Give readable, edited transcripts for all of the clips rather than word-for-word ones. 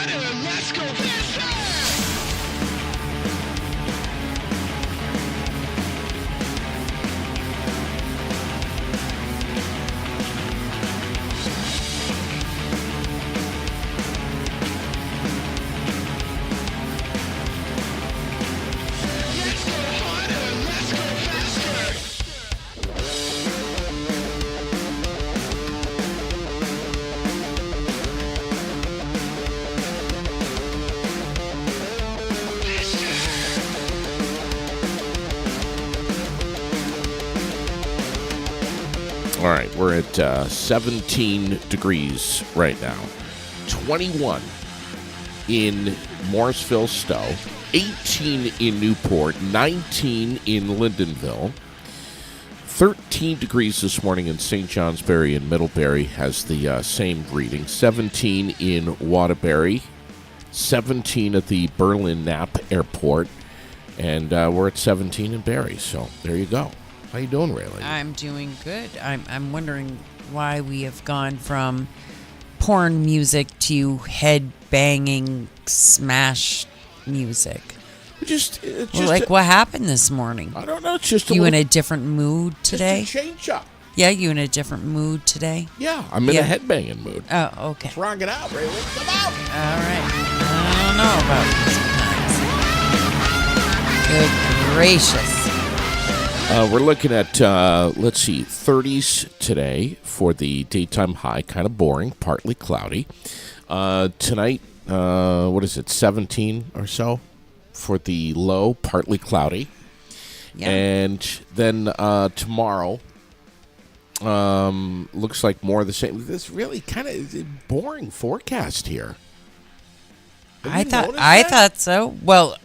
harder, let's go faster! Let's go harder, let's go faster! All right, we're at 17 degrees right now. 21 in Morrisville, Stowe. 18 in Newport. 19 in Lyndonville. 13 degrees this morning in St. Johnsbury and Middlebury has the same reading. 17 in Waterbury. 17 at the Berlin Knapp Airport. And we're at 17 in Barrie. So there you go. How you doing, Raylan? I'm doing good. I'm wondering why we have gone from porn music to head banging smash music. What happened this morning? I don't know. It's just You in a different mood today? Just a change up. Yeah, you in a different mood today? Yeah, I'm in a headbanging mood. Oh, okay. Let's rock it out, Raylan. Come out. All right. I don't know about this sometimes. Good gracious. We're looking at, 30s today for the daytime high. Kind of boring, partly cloudy. Tonight, 17 or so for the low, partly cloudy. Yeah. And then tomorrow, looks like more of the same. This really kind of boring forecast here. I thought so. Well,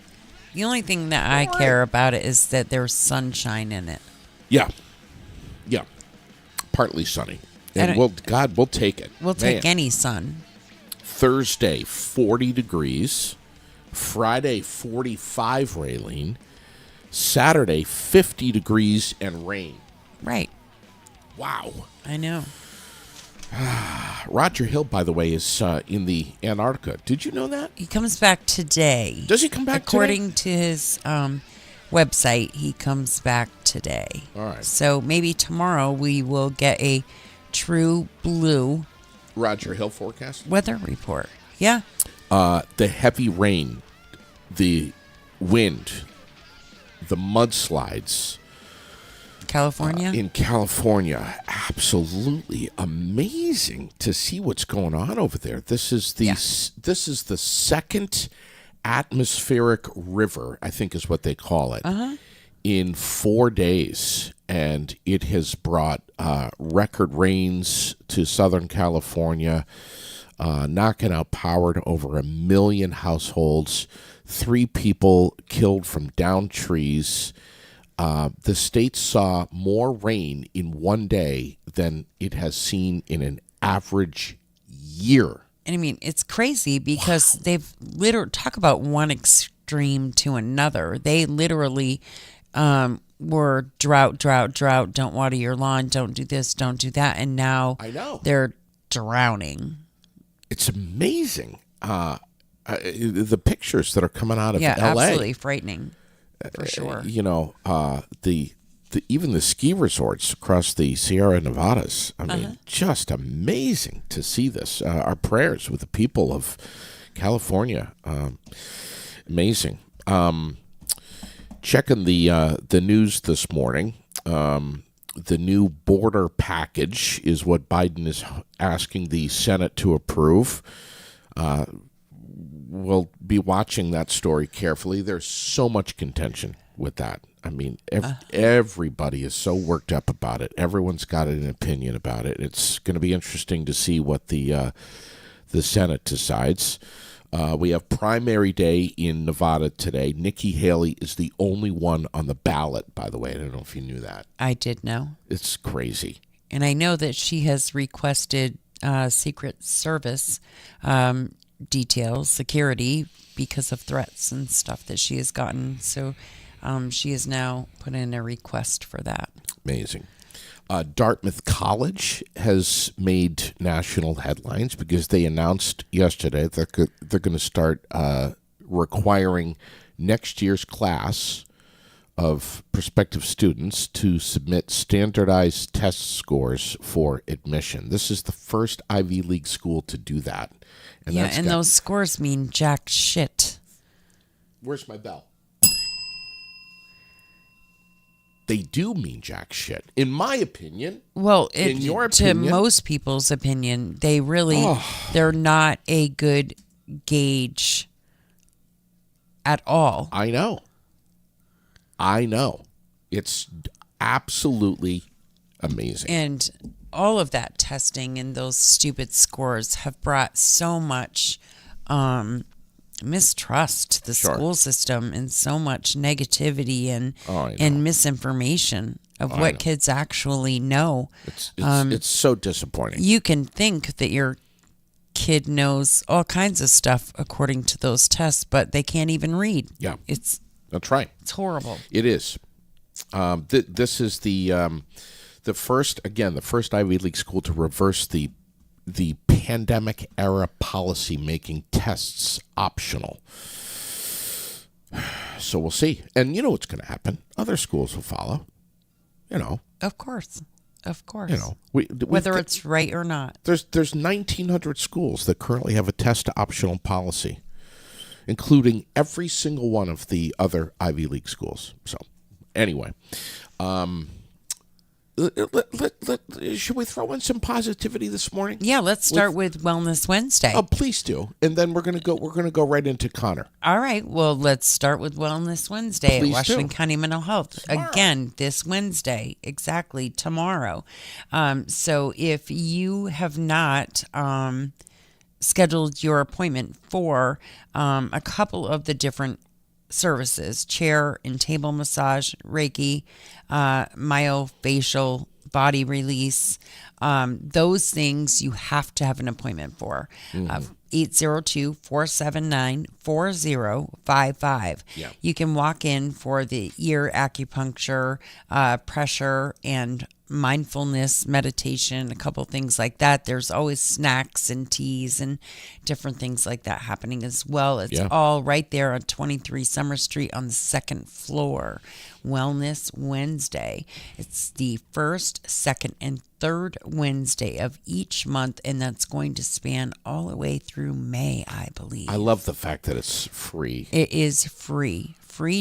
the only thing that I care about it is that there's sunshine in it. Yeah. Partly sunny. And we'll take it. We'll take any sun. Thursday, 40 degrees. Friday, 45, Raylene. Saturday, 50 degrees and rain. Right. Wow. I know. Roger Hill, by the way, is in the Antarctica. Did you know that? He comes back today. Does he come back According to his website, he comes back today. All right. So maybe tomorrow we will get a true blue Roger Hill forecast? weather report. Yeah. The heavy rain, the wind, the mudslides. California? In California, absolutely amazing to see what's going on over there. This is the second atmospheric river, I think is what they call it, in 4 days, and it has brought record rains to Southern California, knocking out power to over 1 million households, 3 people killed from downed trees. The state saw more rain in 1 day than it has seen in an average year. And I mean, it's crazy because they've literally, talk about one extreme to another. They literally were drought, don't water your lawn, don't do this, don't do that. And now I know they're drowning. It's amazing. The pictures that are coming out of LA. absolutely frightening. For sure. Even the ski resorts across the Sierra Nevadas. I mean, just amazing to see this. Our prayers with the people of California. Amazing. Checking the news this morning. The new border package is what Biden is asking the Senate to approve. We'll be watching that story carefully. There's so much contention with that. I mean, everybody is so worked up about it. Everyone's got an opinion about it. It's going to be interesting to see what the Senate decides. We have primary day in Nevada today. Nikki Haley is the only one on the ballot, by the way. I don't know if you knew that. I did know. It's crazy. And I know that she has requested Secret Service details, security, because of threats and stuff that she has gotten. So she has now put in a request for that. Amazing. Dartmouth College has made national headlines because they announced yesterday that they're going to start requiring next year's class of prospective students to submit standardized test scores for admission. This is the first Ivy League school to do that. And Yeah, and those scores mean jack shit. Where's my bell? They do mean jack shit, in my opinion. Well, in your to opinion, most people's opinion, they really, they're not a good gauge at all. I know. It's absolutely amazing. And all of that testing and those stupid scores have brought so much mistrust to the school system and so much negativity and misinformation of what kids actually know. It's so disappointing. You can think that your kid knows all kinds of stuff according to those tests, but they can't even read. Yeah. That's right. It's horrible. It is. This is the first Ivy League school to reverse the pandemic era policy, making tests optional. So we'll see. And you know what's going to happen? Other schools will follow. Of course. Whether it's right or not. There's 1,900 schools that currently have a test optional policy, including every single one of the other Ivy League schools. So, anyway, should we throw in some positivity this morning? Yeah, let's start with Wellness Wednesday. Oh, please do, and then we're gonna go right into Connor. All right. Well, let's start with Wellness Wednesday Please at Washington do. County Mental Health. Tomorrow. Again, this Wednesday, exactly tomorrow. So if you have not scheduled your appointment for a couple of the different services, chair and table massage, Reiki, myofascial body release, those things you have to have an appointment for. 802-479-4055. Yeah. You can walk in for the ear acupuncture, pressure, and mindfulness meditation, a couple things like that. There's always snacks and teas and different things like that happening as well. It's all right there on 23 Summer Street on the second floor. Wellness Wednesday. It's the first, second, and third Wednesday of each month, and that's going to span all the way through May, I believe. I love the fact that it's free. It is free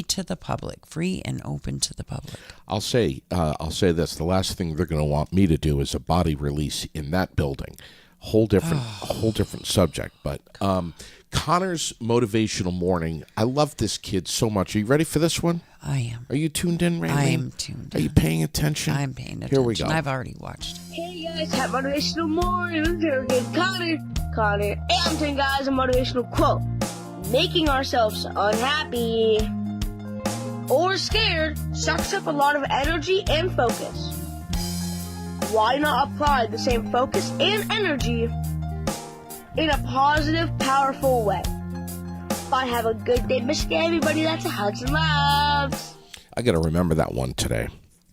to the public, free and open to the public. I'll say this: the last thing they're going to want me to do is a body release in that building. Whole different subject. But Connor's motivational morning. I love this kid so much. Are you ready for this one? I am. Are you tuned in, Raylene? I am tuned in. Are you paying attention? I'm paying attention. Here we go. I've already watched. Hey guys, have motivational morning. Here again, Connor. And I'm telling guys a motivational quote. Making ourselves unhappy or scared sucks up a lot of energy and focus. Why not apply the same focus and energy in a positive, powerful way? Bye, have a good day, Miss everybody. That's a hugs and loves. I got to remember that one today.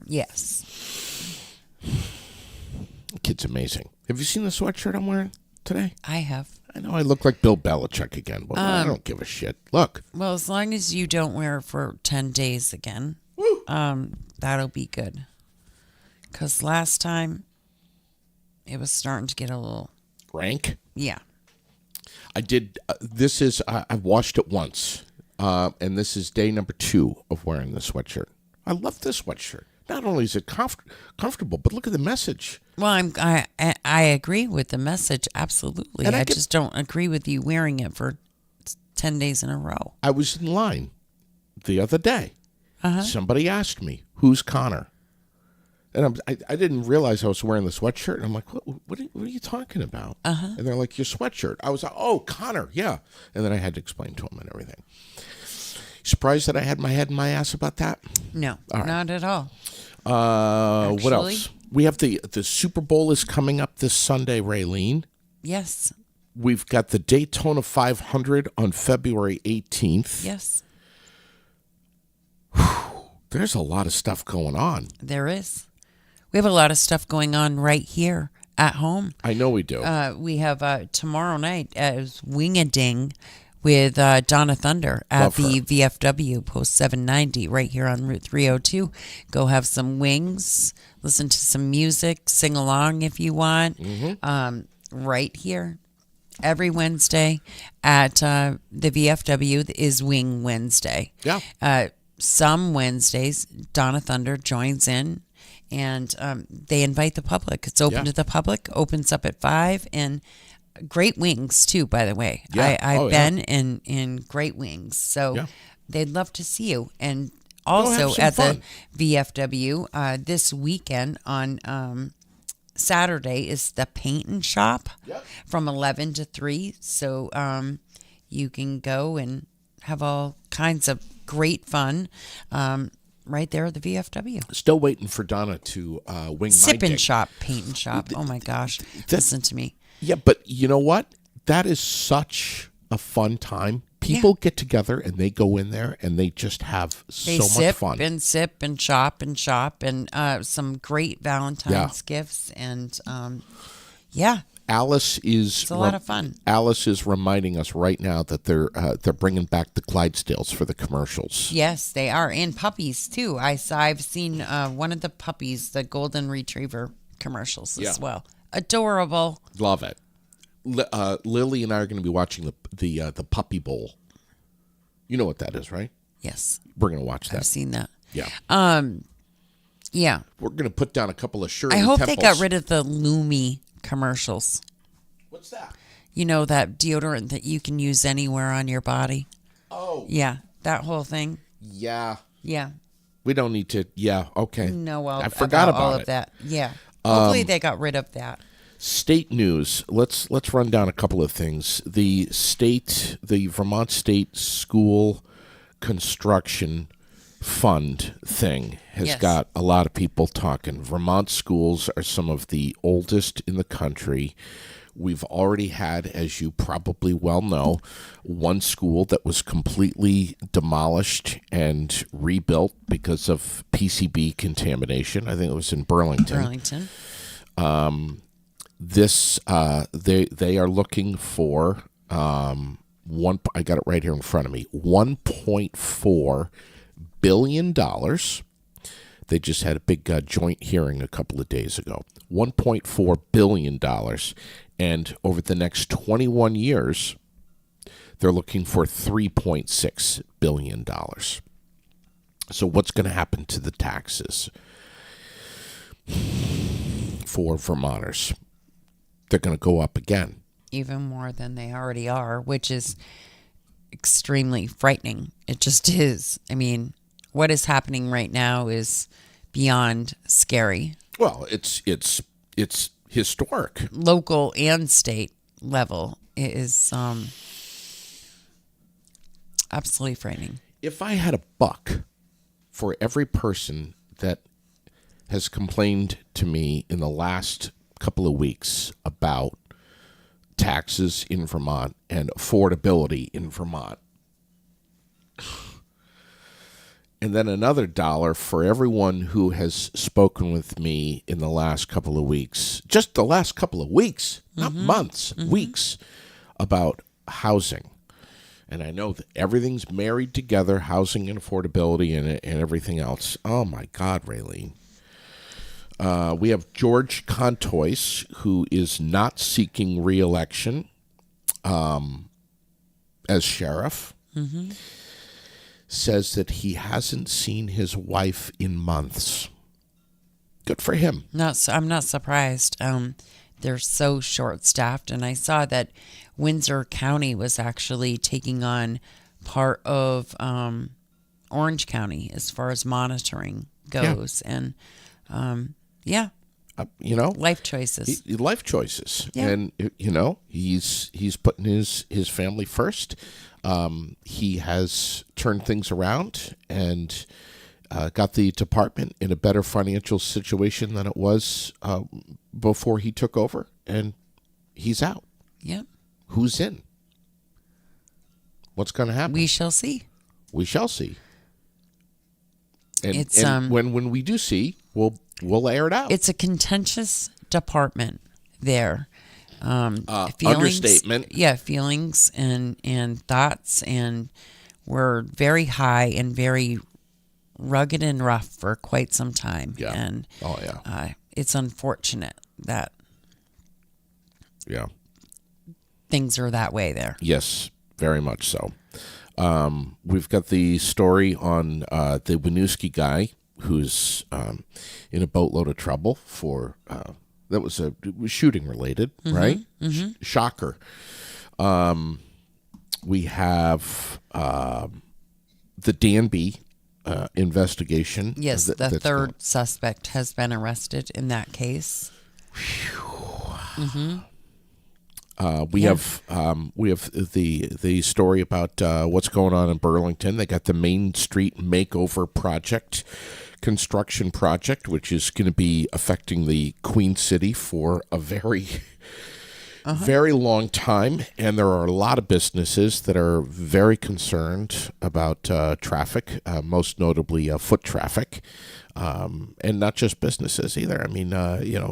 Yes. The kid's amazing. Have you seen the sweatshirt I'm wearing today? I have. I know I look like Bill Belichick again, but I don't give a shit. Look. Well, as long as you don't wear it for 10 days again, that'll be good. Because last time, it was starting to get a little... Rank? Yeah. I did. I've washed it once, and this is day number 2 of wearing the sweatshirt. I love this sweatshirt. Not only is it comfortable, but look at the message. Well, I agree with the message, absolutely. And I just don't agree with you wearing it for 10 days in a row. I was in line the other day. Somebody asked me, "Who's Connor?" And I didn't realize I was wearing the sweatshirt. And I'm like, what are you talking about? And they're like, your sweatshirt. I was like, oh, Connor, yeah. And then I had to explain to them and everything. Surprised that I had my head in my ass about that? No, not at all. What else? We have the Super Bowl is coming up this Sunday, Raylene. Yes. We've got the Daytona 500 on February 18th. Yes. There's a lot of stuff going on. There is. We have a lot of stuff going on right here at home. I know we do. We have tomorrow night as Wing-a-Ding with Donna Thunder at Love her. the VFW Post 790 right here on Route 302. Go have some wings, listen to some music, sing along if you want. Right here. Every Wednesday at the VFW is Wing Wednesday. Yeah. Some Wednesdays, Donna Thunder joins in and they invite the public. It's open Yeah. to the public, opens up at 5, and great wings too, by the way. Yeah. I've been in great wings. So Yeah. they'd love to see you. And have also some at fun. the VFW this weekend on Saturday is the paint and shop from 11 to 3. So you can go and have all kinds of great fun right there at the VFW. Still waiting for Donna to wing Sip my and dick. shop, paint and shop. Oh my gosh. Listen to me. Yeah, but you know what? That is such a fun time. People get together and they go in there and they just have They so sip much fun. and sip and shop and some great Valentine's gifts. And Alice is it's a lot of fun. Alice is reminding us right now that they're bringing back the Clydesdales for the commercials. Yes, they are. And puppies, too. I've seen one of the puppies, the Golden Retriever commercials as Yeah. well. Adorable. Love it. Lily and I are going to be watching the Puppy Bowl. You know what that is, right? Yes, We're going to watch that. I've seen that. Yeah. Yeah. We're going to put down a couple of Shirley I hope Temples. they got rid of the Lumi commercials. What's that? You know, that deodorant that you can use anywhere on your body? Oh. Yeah, that whole thing. Yeah. Yeah. We don't need to. Yeah. Okay. No, I forgot about all it. of that. Yeah. Hopefully they got rid of that. State news. Let's run down a couple of things. The Vermont State School Construction Fund thing has Yes. got a lot of people talking. Vermont schools are some of the oldest in the country. We've already had, as you probably well know, one school that was completely demolished and rebuilt because of PCB contamination. I think it was in Burlington. Burlington. This they are looking for one. I got it right here in front of me. $1.4 billion. They just had a big joint hearing a couple of days ago. $1.4 billion, and over the next 21 years, they're looking for $3.6 billion. So what's going to happen to the taxes for Vermonters? They're going to go up again. Even more than they already are, which is extremely frightening. It just is. I mean, what is happening right now is beyond scary. Well, it's historic. Local and state level is absolutely frightening. If I had a buck for every person that has complained to me in the last couple of weeks about taxes in Vermont and affordability in Vermont, and then another dollar for everyone who has spoken with me in the last couple of weeks, just the last couple of weeks, not months, weeks, about housing. And I know that everything's married together, housing and affordability and everything else. Oh, my God, Raylene. We have George Contois, who is not seeking re-election as sheriff. Says that he hasn't seen his wife in months. Good for him. I'm not surprised. They're so short-staffed, and I saw that Windsor County was actually taking on part of Orange County as far as monitoring goes, and life choices. Life choices. Yeah. And he's putting his family first. He has turned things around and got the department in a better financial situation than it was before he took over, and he's out. Yeah, Who's in? What's going to happen? we shall see. We shall see. And, It's, when we do see, we'll air it out. It's a contentious department there. Understatement. Yeah, feelings and thoughts, and were very high and very rugged and rough for quite some time. Yeah. And it's unfortunate that things are that way there. Yes, very much so. We've got the story on the Winooski guy who's in a boatload of trouble for it was shooting related, right? Mm-hmm. Shocker. We have the Danby investigation. Yes, the third suspect has been arrested in that case. We have the story about what's going on in Burlington. They got the Main Street Makeover Project, construction project, which is going to be affecting the Queen City for a very, very long time. And there are a lot of businesses that are very concerned about traffic, most notably foot traffic. And not just businesses either. I mean,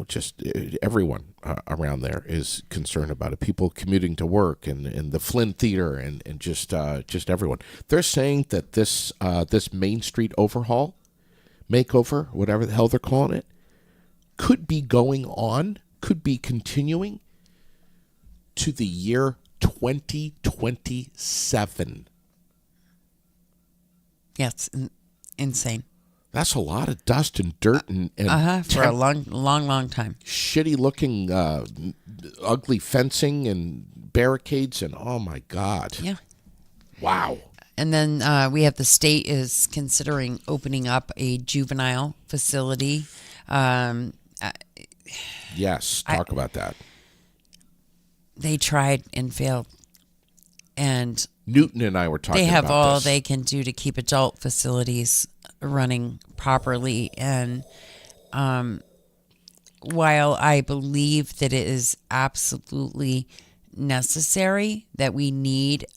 just everyone around there is concerned about it. People commuting to work and the Flynn Theater and just everyone. They're saying that this Main Street overhaul, makeover, whatever the hell they're calling it, could be going on, could be continuing to the year 2027. Yeah, it's insane. That's a lot of dust and dirt and For a long time. Shitty looking, ugly fencing and barricades and oh my God. Yeah. Wow. And then we have the state is considering opening up a juvenile facility. Yes, talk about that. They tried and failed. And Newton and I were talking they have about all this. they can do to keep adult facilities running properly. And while I believe that it is absolutely necessary that we need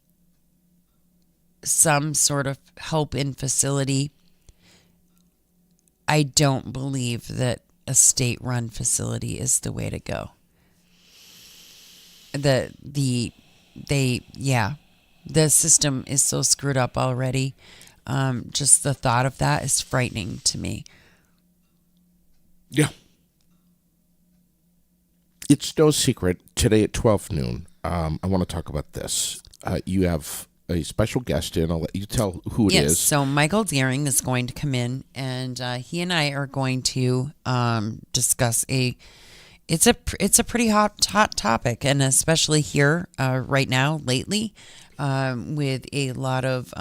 some sort of help in facility, I don't believe that a state-run facility is the way to go. The system is so screwed up already. Just the thought of that is frightening to me. Yeah. It's no secret. Today at 12 noon, I want to talk about this. You have a special guest in. I'll let you tell who it is. Yes, so Michael Deering is going to come in, and he and I are going to discuss it's a pretty hot topic, and especially here right now, lately, with a lot of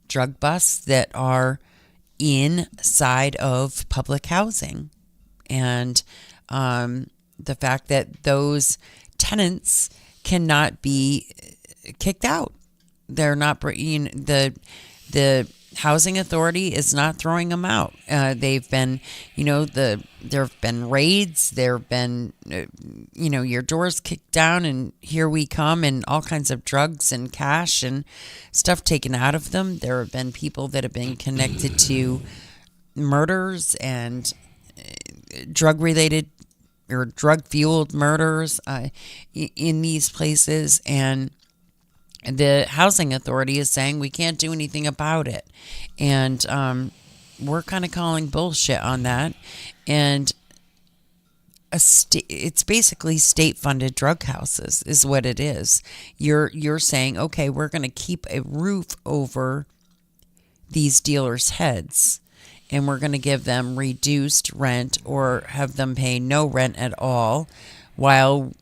drug busts that are inside of public housing, and the fact that those tenants cannot be kicked out. They're not, the housing authority is not throwing them out. They've been, there have been raids. There have been, your doors kicked down and here we come, and all kinds of drugs and cash and stuff taken out of them. There have been people that have been connected to murders and drug-related or drug-fueled murders in these places, and the housing authority is saying we can't do anything about it. And we're kind of calling bullshit on that. And it's basically state-funded drug houses is what it is. You're saying, okay, we're going to keep a roof over these dealers' heads, and we're going to give them reduced rent or have them pay no rent at all, while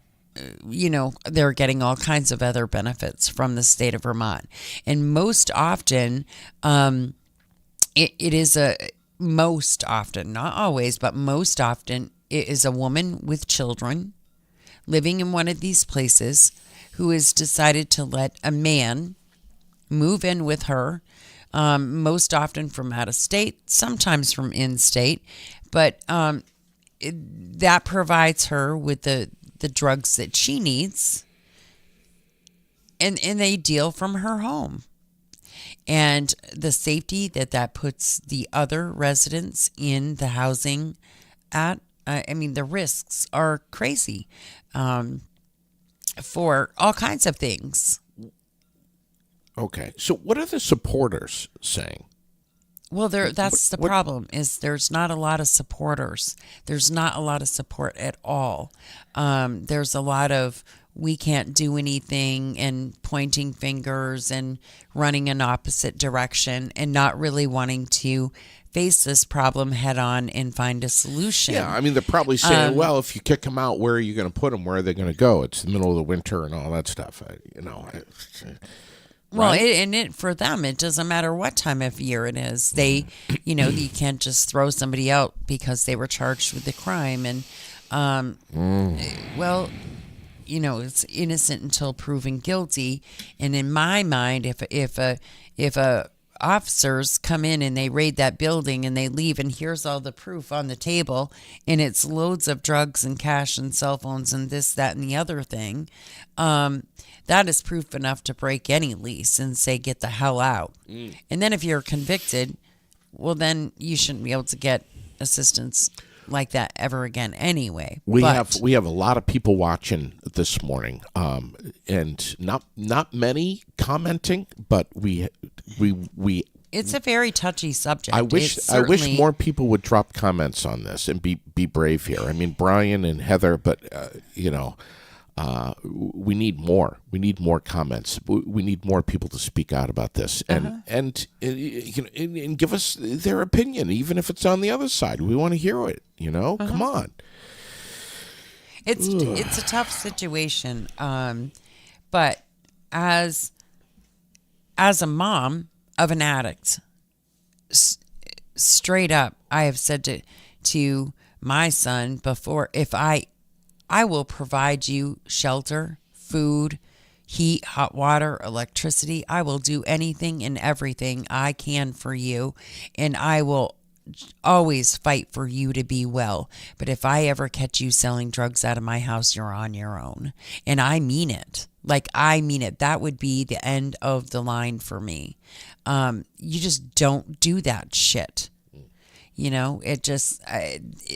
they're getting all kinds of other benefits from the state of Vermont. And most often, it is most often, not always, but most often, it is a woman with children living in one of these places who has decided to let a man move in with her, most often from out of state, sometimes from in-state, but that provides her with the drugs that she needs, and they deal from her home. And the safety that puts the other residents in the housing at, I mean, the risks are crazy for all kinds of things. Okay. So what are the supporters saying? Well, that's the problem, is there's not a lot of supporters. There's not a lot of support at all. There's a lot of we can't do anything and pointing fingers and running in opposite direction and not really wanting to face this problem head on and find a solution. Yeah, I mean, they're probably saying, well, if you kick them out, where are you going to put them? Where are they going to go? It's the middle of the winter and all that stuff. Well, right? for them, it doesn't matter what time of year it is. They, you can't just throw somebody out because they were charged with the crime. And, well, it's innocent until proven guilty. And in my mind, if officers come in and they raid that building and they leave and here's all the proof on the table and it's loads of drugs and cash and cell phones and this, that, and the other thing, that is proof enough to break any lease and say, get the hell out. And then if you're convicted, well, then you shouldn't be able to get assistance like that ever again anyway. We have a lot of people watching this morning, and not many commenting, but we it's a very touchy subject. I wish more people would drop comments on this and be brave here. I mean, Brian and Heather, but we need more. We need more comments. We need more people to speak out about this and give us their opinion, even if it's on the other side. We want to hear it. Come on. It's a tough situation, but as a mom of an addict, straight up, I have said to my son before, if I will provide you shelter, food, heat, hot water, electricity. I will do anything and everything I can for you, and I will always fight for you to be well. But if I ever catch you selling drugs out of my house, you're on your own. And I mean it. Like, I mean it. That would be the end of the line for me. You just don't do that shit.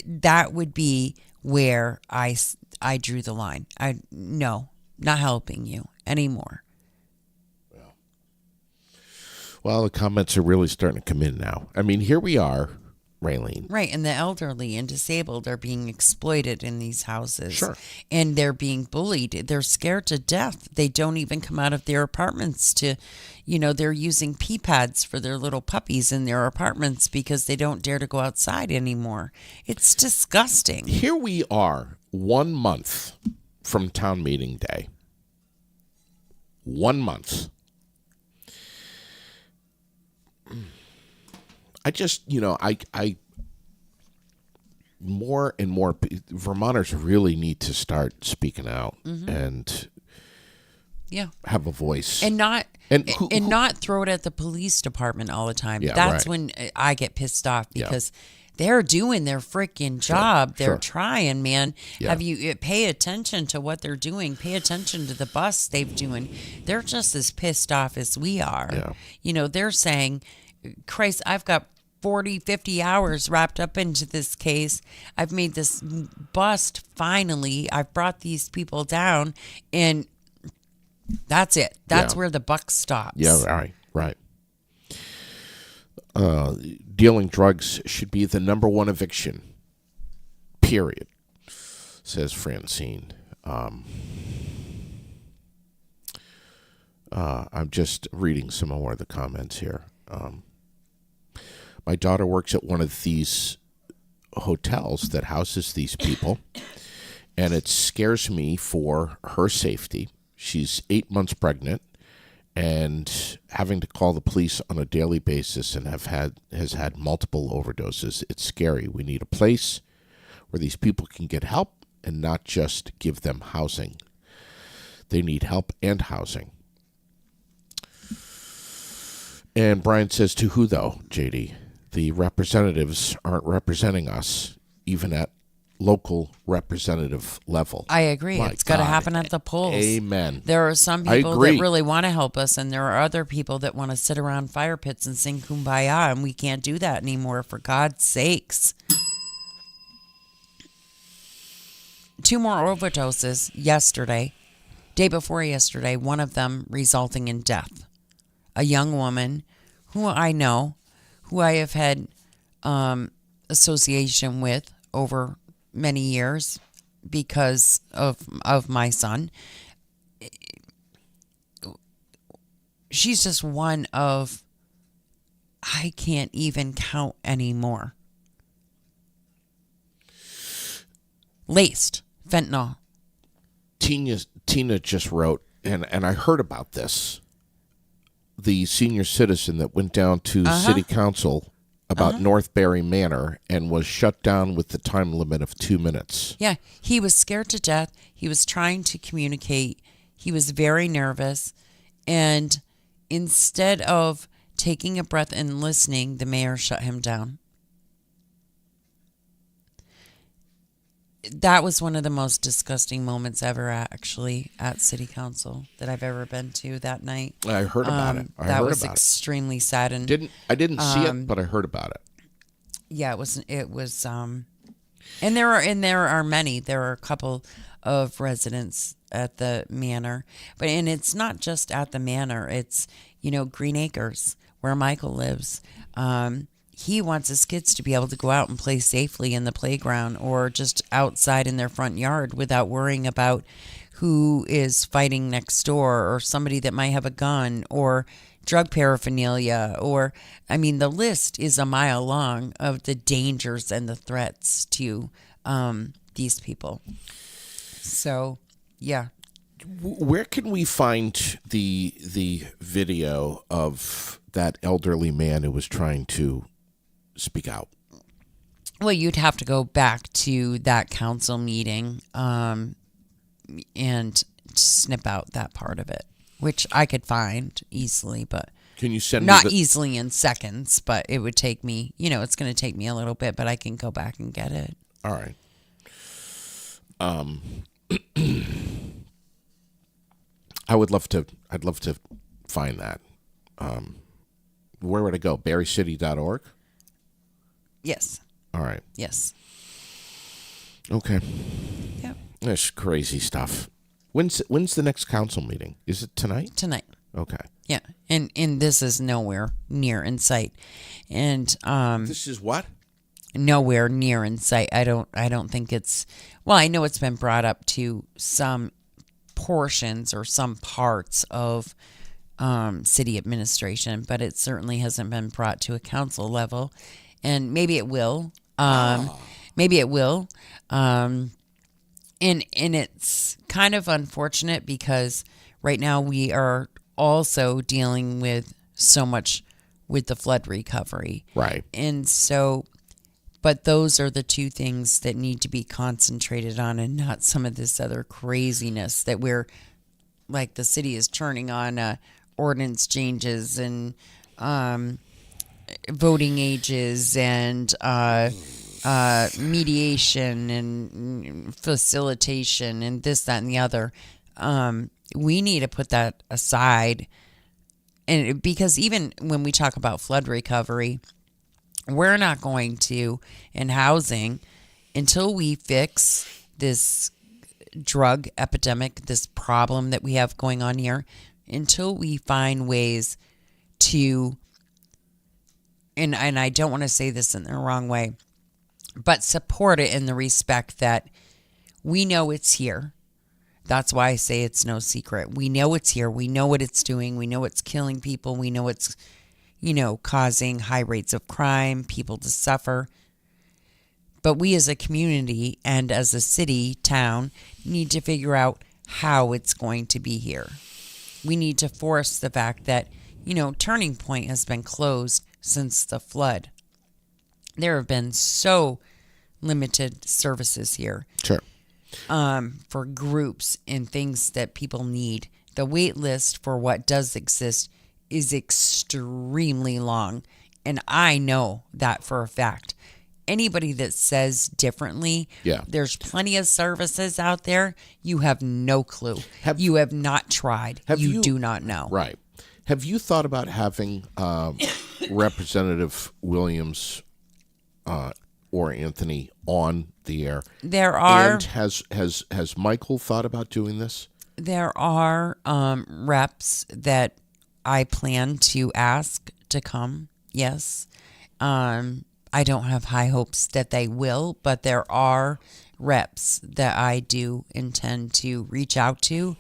That would be where I drew the line. No, not helping you anymore. Well, the comments are really starting to come in now. I mean, here we are, Raylene. Right, and the elderly and disabled are being exploited in these houses. Sure. And they're being bullied. They're scared to death. They don't even come out of their apartments they're using pee pads for their little puppies in their apartments because they don't dare to go outside anymore. It's disgusting. Here we are, 1 month from town meeting day. 1 month. I just, I more and more Vermonters really need to start speaking out and have a voice and not and not throw it at the police department all the time. Yeah, That's right. when I get pissed off because they're doing their freaking job. They're trying, man. Yeah. Have you pay attention to what they're doing? Pay attention to the bus they've doing. They're just as pissed off as we are. Yeah. They're saying, Christ, I've got 40, 50 hours wrapped up into this case. I've made this bust finally. I've brought these people down, and that's it. That's where the buck stops. Yeah, right. Dealing drugs should be the number one eviction, period, says Francine. I'm just reading some more of the comments here. My daughter works at one of these hotels that houses these people, and it scares me for her safety. She's 8 months pregnant and having to call the police on a daily basis and has had multiple overdoses. It's scary. We need a place where these people can get help and not just give them housing. They need help and housing. And Brian says, to who though, JD? The representatives aren't representing us, even at local representative level. I agree. My It's got to God. happen at the polls. Amen. There are some I people agree. that really want to help us, and there are other people that want to sit around fire pits and sing Kumbaya, and we can't do that anymore, for God's sakes. 2 more overdoses yesterday, day before yesterday, one of them resulting in death. A young woman who I know, who I have had association with over many years because of my son. She's just one of, I can't even count anymore. Laced fentanyl. Tina just wrote, and I heard about this. The senior citizen that went down to city council about North Barry Manor and was shut down with the time limit of 2 minutes. Yeah, he was scared to death. He was trying to communicate. He was very nervous. And instead of taking a breath and listening, the mayor shut him down. That was one of the most disgusting moments ever, actually, at City Council that I've ever been to that night. I heard about it. I that heard was about extremely sad. And I didn't see it, but I heard about it. yeah, it was, and there are many. There are a couple of residents at the manor, and it's not just at the manor. It's, Green Acres, where Michael lives. He wants his kids to be able to go out and play safely in the playground or just outside in their front yard without worrying about who is fighting next door or somebody that might have a gun or drug paraphernalia, or, the list is a mile long of the dangers and the threats to these people. So, yeah. Where can we find the video of that elderly man who was trying to speak out? Well, you'd have to go back to that council meeting and snip out that part of it, which I could find easily, but Can you send not me easily in seconds, but it would take me, it's going to take me a little bit, but I can go back and get it. All right. I'd love to find that. Where would I go? BarryCity.org? Yes. All right. Yes. Okay. Yep. That's crazy stuff. When's the next council meeting? Is it tonight? Tonight. Okay. Yeah. And this is nowhere near in sight. And This is what? nowhere near in sight. I don't think it's, well, I know it's been brought up to some portions or some parts of city administration, but it certainly hasn't been brought to a council level, and maybe it will. Maybe it will. And it's kind of unfortunate because right now we are also dealing with so much with the flood recovery. Right. And so, but those are the two things that need to be concentrated on, and not some of this other craziness that we're, like, the city is turning on ordinance changes and voting ages and mediation and facilitation and this, that, and the other. We need to put that aside. And because even when we talk about flood recovery, we're not going to, in housing, until we fix this drug epidemic, this problem that we have going on here, until we find ways to, and I don't want to say this in the wrong way, but support it in the respect that we know it's here. That's why I say it's no secret. We know it's here. We know what it's doing. We know it's killing people. We know it's, causing high rates of crime, people to suffer. But we as a community and as a city, town, need to figure out how it's going to be here. We need to force the fact that, Turning Point has been closed since the flood. There have been so limited services here. Sure. For groups and things that people need. The wait list for what does exist is extremely long, and I know that for a fact. anybody that says differently, Yeah. there's plenty of services out there. You have no clue. You have not tried. You do not know. Right. Have you thought about having Representative Williams or Anthony on the air? There are And has Michael thought about doing this? There are reps that I plan to ask to come. Yes. I don't have high hopes that they will, but there are reps that I do intend to reach out to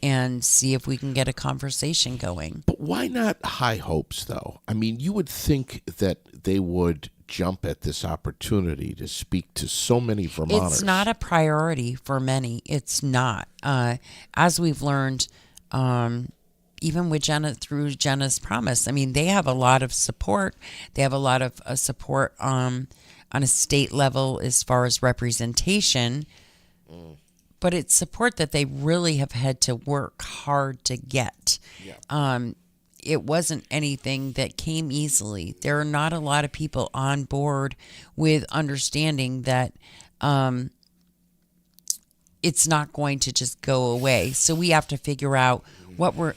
and see if we can get a conversation going. But why not high hopes, though? I mean, you would think that they would jump at this opportunity to speak to so many Vermonters. It's not a priority for many. It's not. As we've learned, even with Jenna, through Jenna's Promise, I mean, they have a lot of support. They have a lot of support on a state level as far as representation. But it's support that they really have had to work hard to get. Yeah. It wasn't anything that came easily. There are not a lot of people on board with understanding that it's not going to just go away. So we have to figure out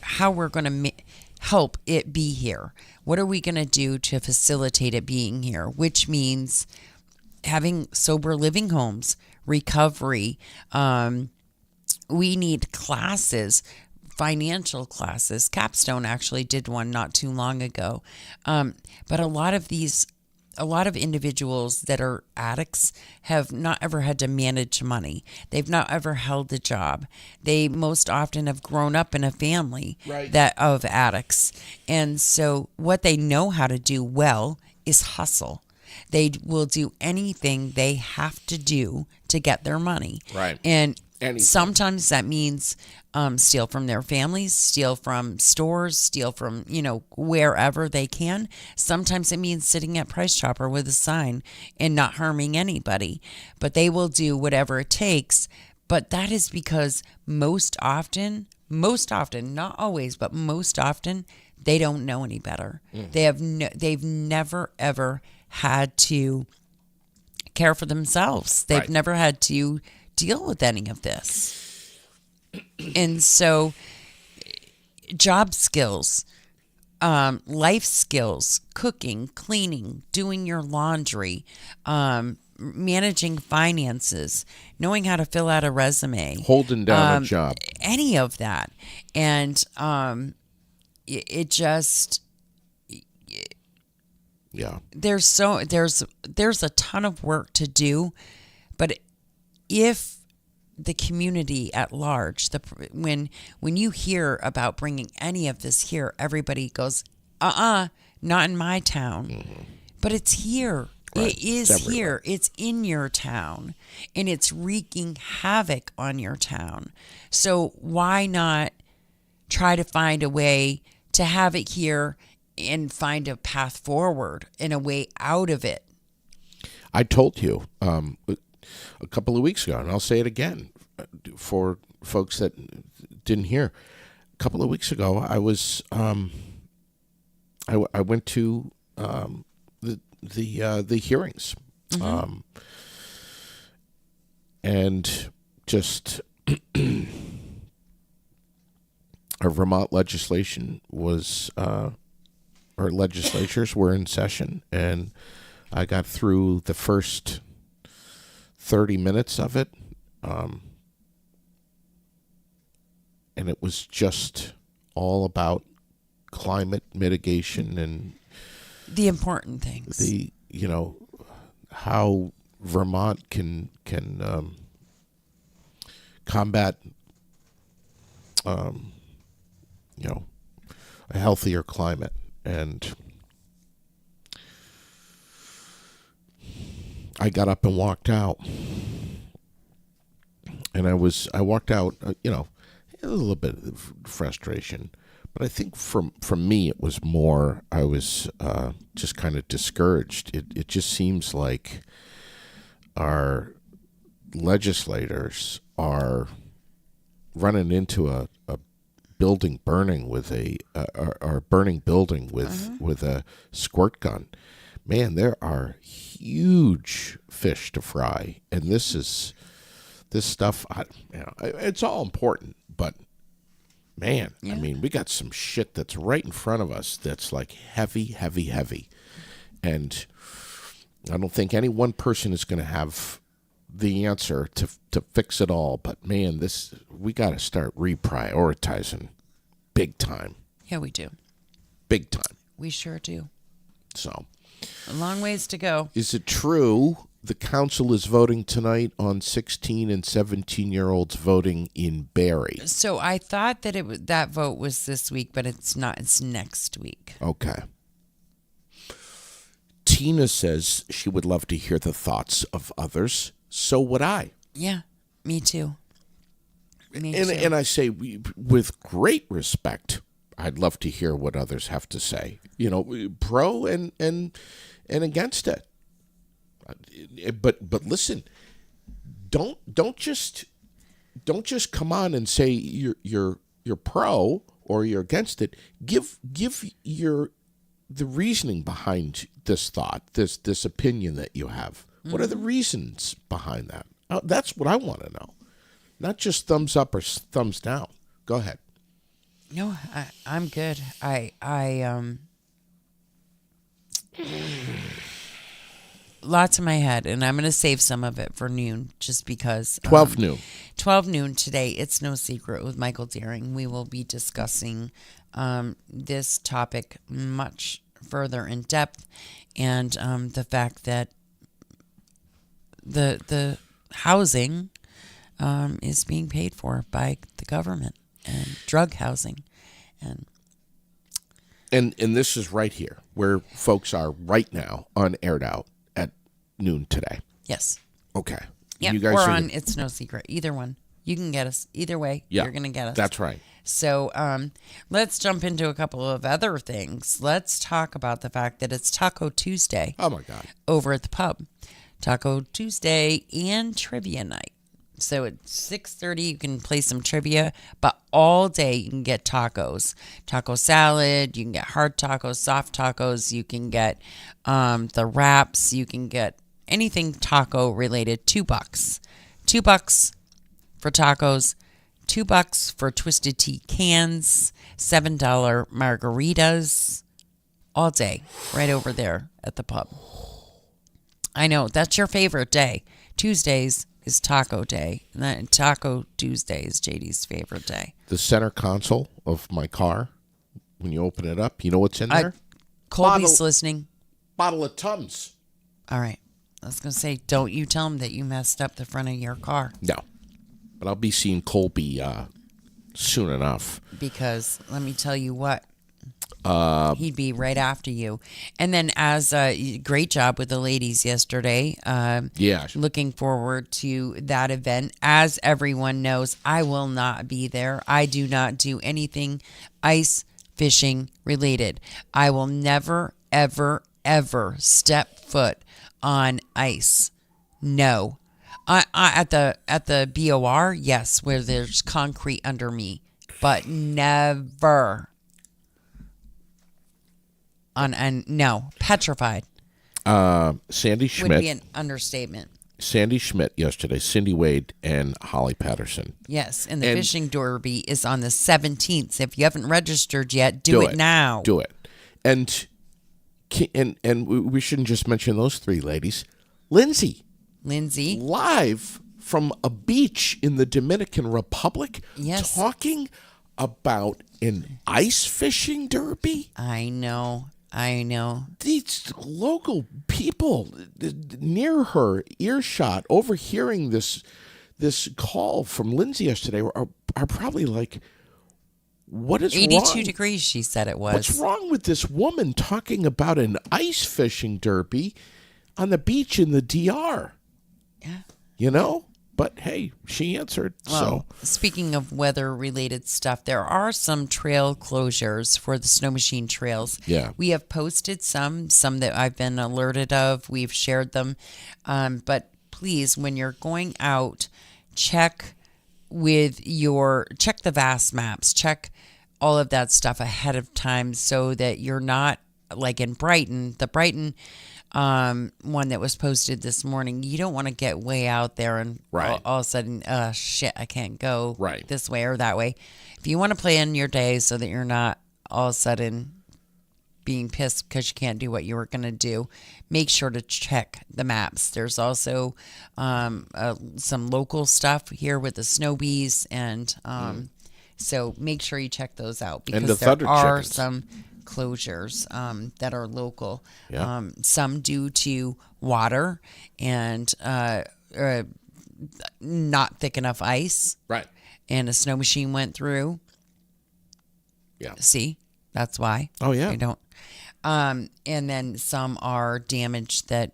how we're going to help it be here. What are we going to do to facilitate it being here? Which means having sober living homes, recovery. We need classes, financial classes. Capstone actually did one not too long ago. But a lot of individuals that are addicts have not ever had to manage money. They've not ever held a job. They most often have grown up in a family of addicts. And so what they know how to do well is hustle. They will do anything they have to do to get their money. Right. And Anything. Sometimes that means steal from their families, steal from stores, steal from, wherever they can. Sometimes it means sitting at Price Chopper with a sign and not harming anybody. But they will do whatever it takes. But that is because most often, not always, but most often, they don't know any better. They've never, ever had to care for themselves. They've never had to deal with any of this. And so job skills, life skills, cooking, cleaning, doing your laundry, managing finances, knowing how to fill out a resume, holding down a job, any of that. And it just... Yeah. There's a ton of work to do, but if the community at large, when you hear about bringing any of this here, everybody goes, not in my town. Mm-hmm. But it's here. Right. It is here. It's in your town, and it's wreaking havoc on your town. So why not try to find a way to have it here and find a path forward and a way out of it? I told you a couple of weeks ago, and I'll say it again for folks that didn't hear. A couple of weeks ago, I was I went to the hearings, and just our Vermont legislation was. Our legislatures were in session, and I got through the first 30 minutes of it, and it was just all about climate mitigation and the important things. How Vermont can combat a healthier climate. And I got up and walked out, and I walked out, a little bit of frustration, but I think from me it was more, I was just kind of discouraged. It just seems like our legislators are running into a building burning with a burning building with a squirt gun, man, there are huge fish to fry, and this stuff. It's all important, but man, I mean, we got some shit that's right in front of us that's like heavy, heavy, heavy, and I don't think any one person is going to have the answer to fix it all. But man, we got to start reprioritizing, big time. Yeah, we do. Big time. We sure do. So, A long ways to go. is it true the council is voting tonight on 16 and 17-year-olds voting in Barrie? So I thought that that vote was this week, but it's not. It's next week. Okay. Tina says she would love to hear the thoughts of others. So would I. Yeah, me too. Me And, too. and I say with great respect, I'd love to hear what others have to say. Pro and against it. But listen, don't just come on and say you're pro or you're against it. Give the reasoning behind this thought, this opinion that you have. What are the reasons behind that? That's what I want to know. Not just thumbs up or thumbs down. Go ahead. No, I'm good. Lots in my head, and I'm going to save some of it for noon just because. 12 noon. 12 noon today, It's No Secret with Michael Deering. We will be discussing this topic much further in depth, and the fact that the housing is being paid for by the government, and drug housing, And this is right here where folks are right now on Aired Out at noon today. yes. Okay. Yeah, You guys or are on It's No Secret. Either one. You can get us. Either way, Yeah, you're going to get us. That's right. So let's jump into a couple of other things. Let's talk about the fact that it's Taco Tuesday Oh, my God. over at the pub. Taco Tuesday and trivia night. So at 6:30, you can play some trivia, but all day you can get tacos. Taco salad, you can get hard tacos, soft tacos, you can get the wraps, you can get anything taco related. $2. $2 for tacos, $2 for Twisted Tea cans, $7 margaritas, all day, right over there at the pub. I know, that's your favorite day. Tuesdays is Taco Day. And then Taco Tuesday is JD's favorite day. The center console of my car, when you open it up, you know what's in there? Colby's Bottle- listening. Bottle of Tums. All right. I was going to say, don't you tell him that you messed up the front of your car. No. But I'll be seeing Colby soon enough. Because let me tell you what. He'd be right after you. And then great job with the ladies yesterday. Yeah. Looking forward to that event. As everyone knows, I will not be there. I do not do anything ice fishing related. I will never, ever, ever step foot on ice. No. I at the BOR, yes, where there's concrete under me, but never no, petrified Sandy would Schmidt. be an understatement. Sandy Schmidt yesterday, Cindy Wade, and Holly Patterson. Yes, and the And- fishing derby is on the 17th. If you haven't registered yet, do it now. Do it. And we shouldn't just mention those three ladies. Lindsay, Lindsay, live from a beach in the Dominican Republic, Yes. talking about an ice fishing derby. I know. These local people near her earshot, overhearing this call from Lindsay yesterday, are probably like, "What is 82 wrong? degrees, she said it was. What's wrong with this woman talking about an ice fishing derby on the beach in the DR?" Yeah. You know? But hey, she answered. Well, speaking of weather-related stuff, there are some trail closures for the snow machine trails. Yeah. We have posted some that I've been alerted of. We've shared them. But please, when you're going out, check the VAS maps. Check all of that stuff ahead of time so that you're not like in Brighton, the Brighton one that was posted this morning, you don't want to get way out there and Right. all of a sudden, shit, I can't go Right. this way or that way. If you want to plan your day so that you're not all of a sudden being pissed because you can't do what you were going to do, make sure to check the maps. There's also some local stuff here with the snow bees, and so make sure you check those out And because the there thunder are chickens. some closures that are local. Yeah. Some due to water and not thick enough ice, Right. and a snow machine went through. Yeah. See, that's why. Oh, yeah. I don't. And then some are damage that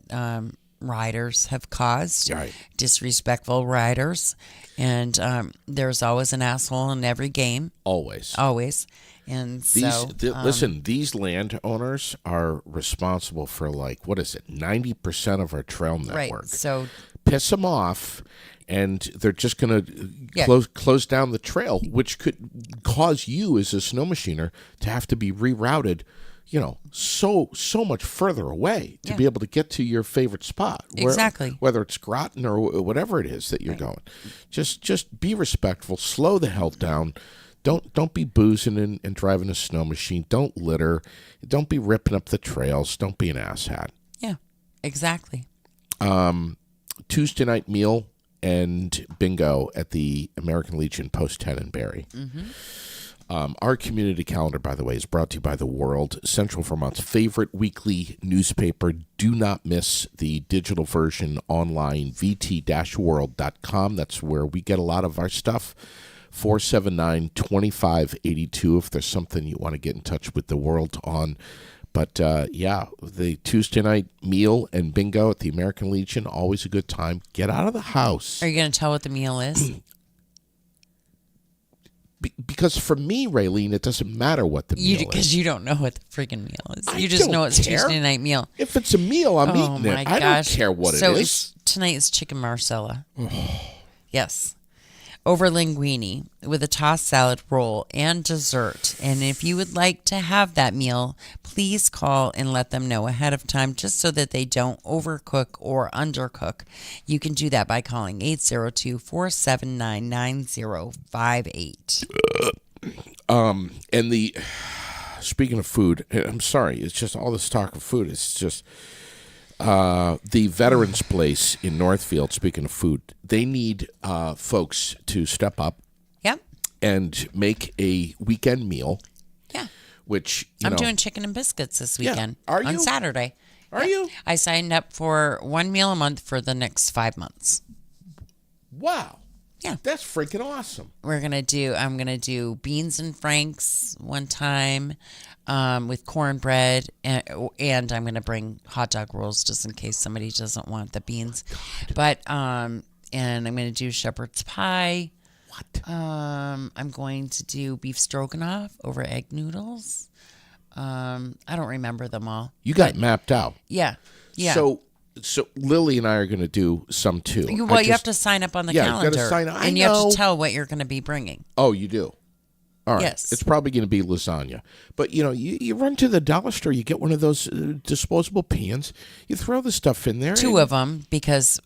riders have caused, Right. disrespectful riders, and there's always an asshole in every game, Always. always. And so, Listen, these landowners are responsible for like, what is it, 90% of our trail right. network. So Piss them off, and they're just going to Yeah. close down the trail, which could cause you as a snow machiner to have to be rerouted, so much further away to Yeah. be able to get to your favorite spot. Exactly. Whether it's Groton or whatever it is that you're going. Just be respectful, slow the hell down. Don't be boozing and driving a snow machine. Don't litter. Don't be ripping up the trails. Don't be an asshat. yeah, exactly. Tuesday night meal and bingo at the American Legion Post 10 in Barrie. Our community calendar, by the way, is brought to you by The World, Central Vermont's favorite weekly newspaper. Do not miss the digital version online, vt-world.com. That's where we get a lot of our stuff. 479-2582 if there's something you want to get in touch with The World on. But, the Tuesday night meal and bingo at the American Legion, always a good time. Get out of the house. Are you going to tell what the meal is? Because for me, Raylene, it doesn't matter what the meal is. Because you don't know what the freaking meal is. I You just don't know it's care. Tuesday night meal. If it's a meal, I'm Oh eating my it. I gosh! don't care what so it is. Tonight is chicken marsala. Yes, over linguine with a tossed salad, roll, and dessert. And if you would like to have that meal, please call and let them know ahead of time, just so that they don't overcook or undercook. You can do that by calling 802-479-9058. And speaking of food, I'm sorry, it's just all this talk of food. It's just the Veterans Place in Northfield. Speaking of food, they need folks to step up Yep. and make a weekend meal. Yeah. Which I'm doing chicken and biscuits this Yeah. weekend. Are On you? Saturday. Are you? I signed up for one meal a month for the next 5 months. Wow. Yeah. That's freaking awesome. I'm gonna do beans and franks one time, with cornbread, and I'm gonna bring hot dog rolls just in case somebody doesn't want the beans. But and I'm gonna do shepherd's pie. What? I'm going to do beef stroganoff over egg noodles. I don't remember them all. You got mapped out. Yeah. Yeah. So Lily and I are going to do some too. You I have just- to sign up on the Yeah, you gotta calendar, sign up. I and you have know. to tell what you're going to be bringing. Oh, you do? All right. Yes. It's probably going to be lasagna. But, you run to the dollar store, you get one of those disposable pans, you throw the stuff in there. Two of them because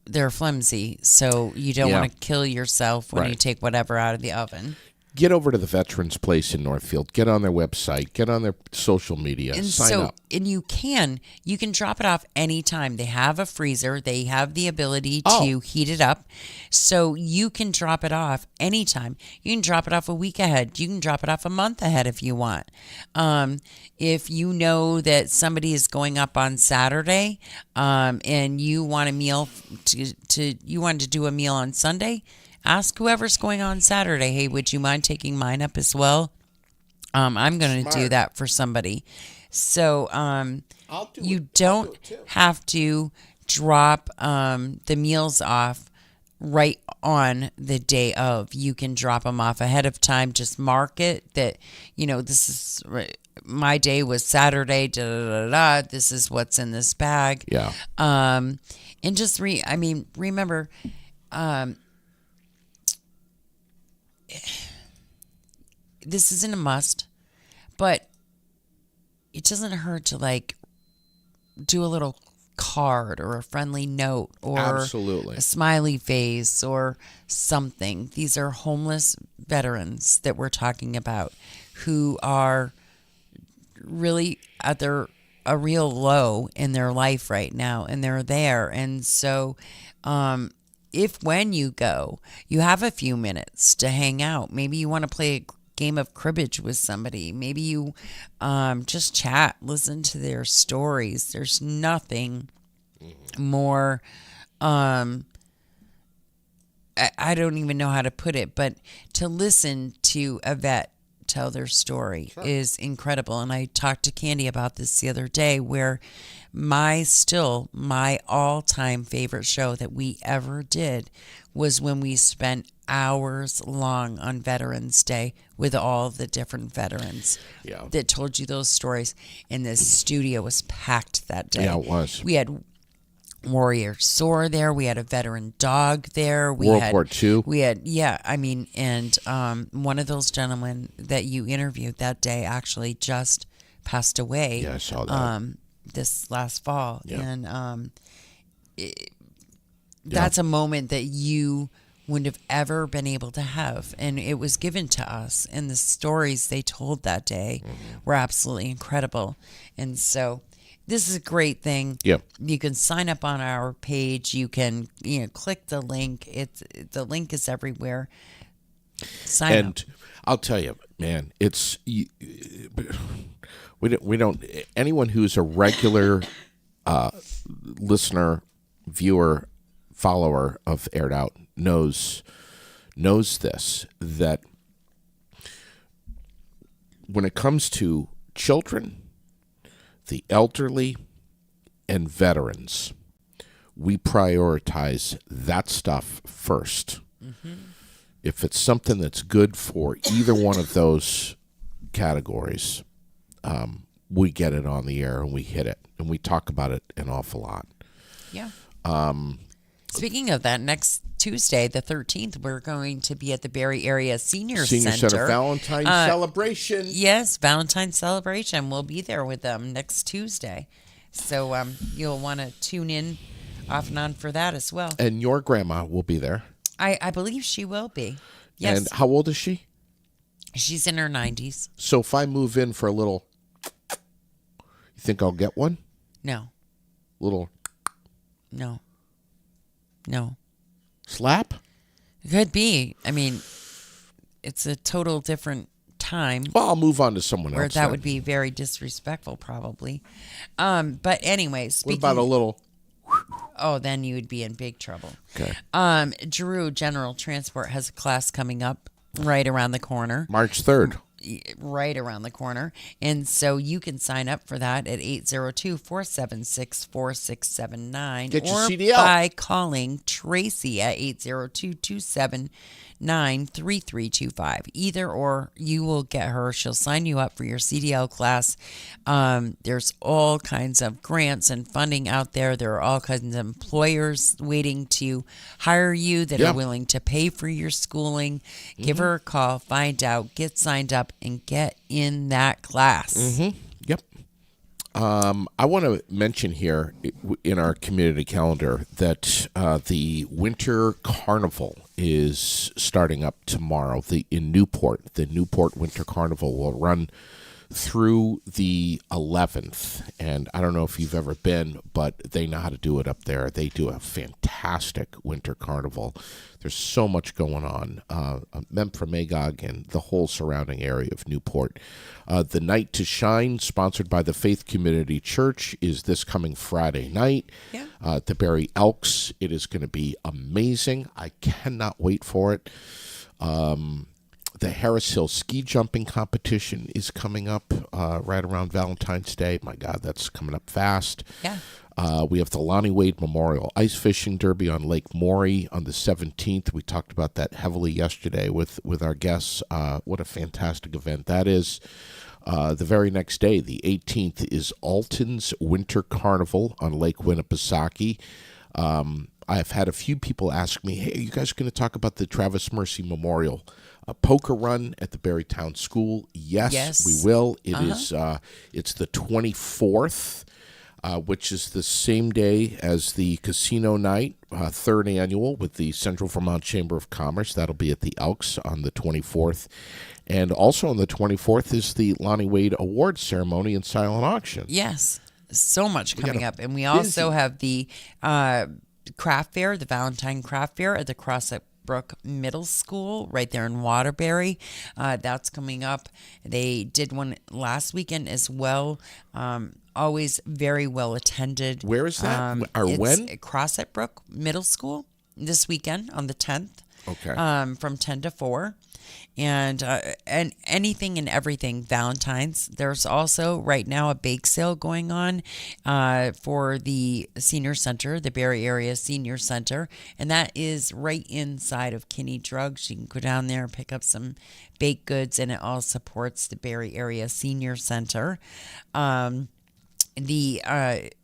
they're flimsy, so you don't Yeah. want to kill yourself when you Right. take whatever out of the oven. Get over to the Veterans Place in Northfield. Get on their website. Get on their social media. And sign up. and you can drop it off anytime. They have a freezer. They have the ability to Oh. heat it up. So you can drop it off anytime. You can drop it off a week ahead. You can drop it off a month ahead if you want. If you know that somebody is going up on Saturday, and you want a meal you wanted to do a meal on Sunday, ask whoever's going on Saturday, hey, would you mind taking mine up as well? I'm going to do Smart. that for somebody. So I'll do you it. I'll don't do it too. have to drop the meals off right on the day of. You can drop them off ahead of time. Just mark it that, this is my day was Saturday, this is what's in this bag. Yeah. And just remember, this isn't a must, but it doesn't hurt to like do a little card or a friendly note or Absolutely. a smiley face or something. These are homeless veterans that we're talking about who are really at a real low in their life right now, and they're there. And so if when you go, you have a few minutes to hang out, maybe you want to play a game of cribbage with somebody, maybe you just chat, listen to their stories. There's nothing more I don't even know how to put it, but to listen to a vet tell their story is incredible. And I talked to Candy about this the other day, where my all-time favorite show that we ever did was when we spent hours long on Veterans Day with all the different veterans that told you those stories. And the studio was packed that day. Yeah, it was. We had Warrior Sore there. We had a veteran dog there. World War II. We had, and one of those gentlemen that you interviewed that day actually just passed away. Yeah, I saw that. This last fall. Yeah. And that's a moment that you wouldn't have ever been able to have. And it was given to us. And the stories they told that day were absolutely incredible. And so this is a great thing. Yep. You can sign up on our page. You can, click the link. The link is everywhere. Sign up. I'll tell you, man, it's we don't anyone who's a regular listener, viewer, follower of Aired Out knows this, that when it comes to children, the elderly, and veterans, we prioritize that stuff first. If it's something that's good for either one of those categories, we get it on the air and we hit it, and we talk about it an awful lot. Yeah. Speaking of that, next Tuesday, the 13th, we're going to be at the Barrie Area Senior Center. Valentine's celebration. Yes, Valentine's celebration. We'll be there with them next Tuesday. So you'll want to tune in off and on for that as well. And your grandma will be there. I believe she will be. Yes. And how old is she? She's in her 90s. So if I move in for a little, you think I'll get one? No. Little No. slap? It could be. I mean, it's a total different time. Well, I'll move on to someone Where else. that then. would be very disrespectful, probably. But anyway, What speaking. about a little? Oh, then you would be in big trouble. Okay. Drew General Transport has a class coming up right around the corner. March 3rd. Right around the corner. And so you can sign up for that at 802-476-4679. Get your or CDL. by calling Tracy at 802-279-3325. Either or, you will get her. She'll sign you up for your CDL class. There's all kinds of grants and funding out there. There are all kinds of employers waiting to hire you that are willing to pay for your schooling. Give her a call, find out, get signed up, and get in that class. Yep. I want to mention here in our community calendar that the Winter Carnival is starting up tomorrow. In Newport, the Newport Winter Carnival will run through the 11th. And I don't know if you've ever been, but they know how to do it up there. They do a fantastic Winter Carnival. There's so much going on. Memphremagog and the whole surrounding area of Newport. The Night to Shine, sponsored by the Faith Community Church, is this coming Friday night. Yeah. At the Barrie Elks. It is going to be amazing. I cannot wait for it. The Harris Hill ski jumping competition is coming up right around Valentine's Day. My God, that's coming up fast. Yeah. We have the Lonnie Wade Memorial Ice Fishing Derby on Lake Maury on the 17th. We talked about that heavily yesterday with our guests. What a fantastic event that is. The very next day, the 18th, is Alton's Winter Carnival on Lake Winnipesaukee. I've had a few people ask me, hey, are you guys going to talk about the Travis Mercy Memorial poker run at the Berrytown School? Yes, we will. It is. It's the 24th. Which is the same day as the casino night, third annual with the Central Vermont Chamber of Commerce. That'll be at the Elks on the 24th. And also on the 24th is the Lonnie Wade Awards ceremony and silent auction. Yes, so much coming got a up. And we also busy- have the craft fair, the Valentine Craft Fair at the Crossett Brook Middle School right there in Waterbury. That's coming up. They did one last weekend as well. Always very well attended. Where is that? Or It's when? at Crossett Brook Middle School this weekend on the 10th. Okay. From 10 to 4. And anything and everything Valentine's. There's also right now a bake sale going on for the senior center, the Barrie Area Senior Center, and that is right inside of Kinney Drugs. You can go down there and pick up some baked goods, and it all supports the Barrie Area Senior Center. The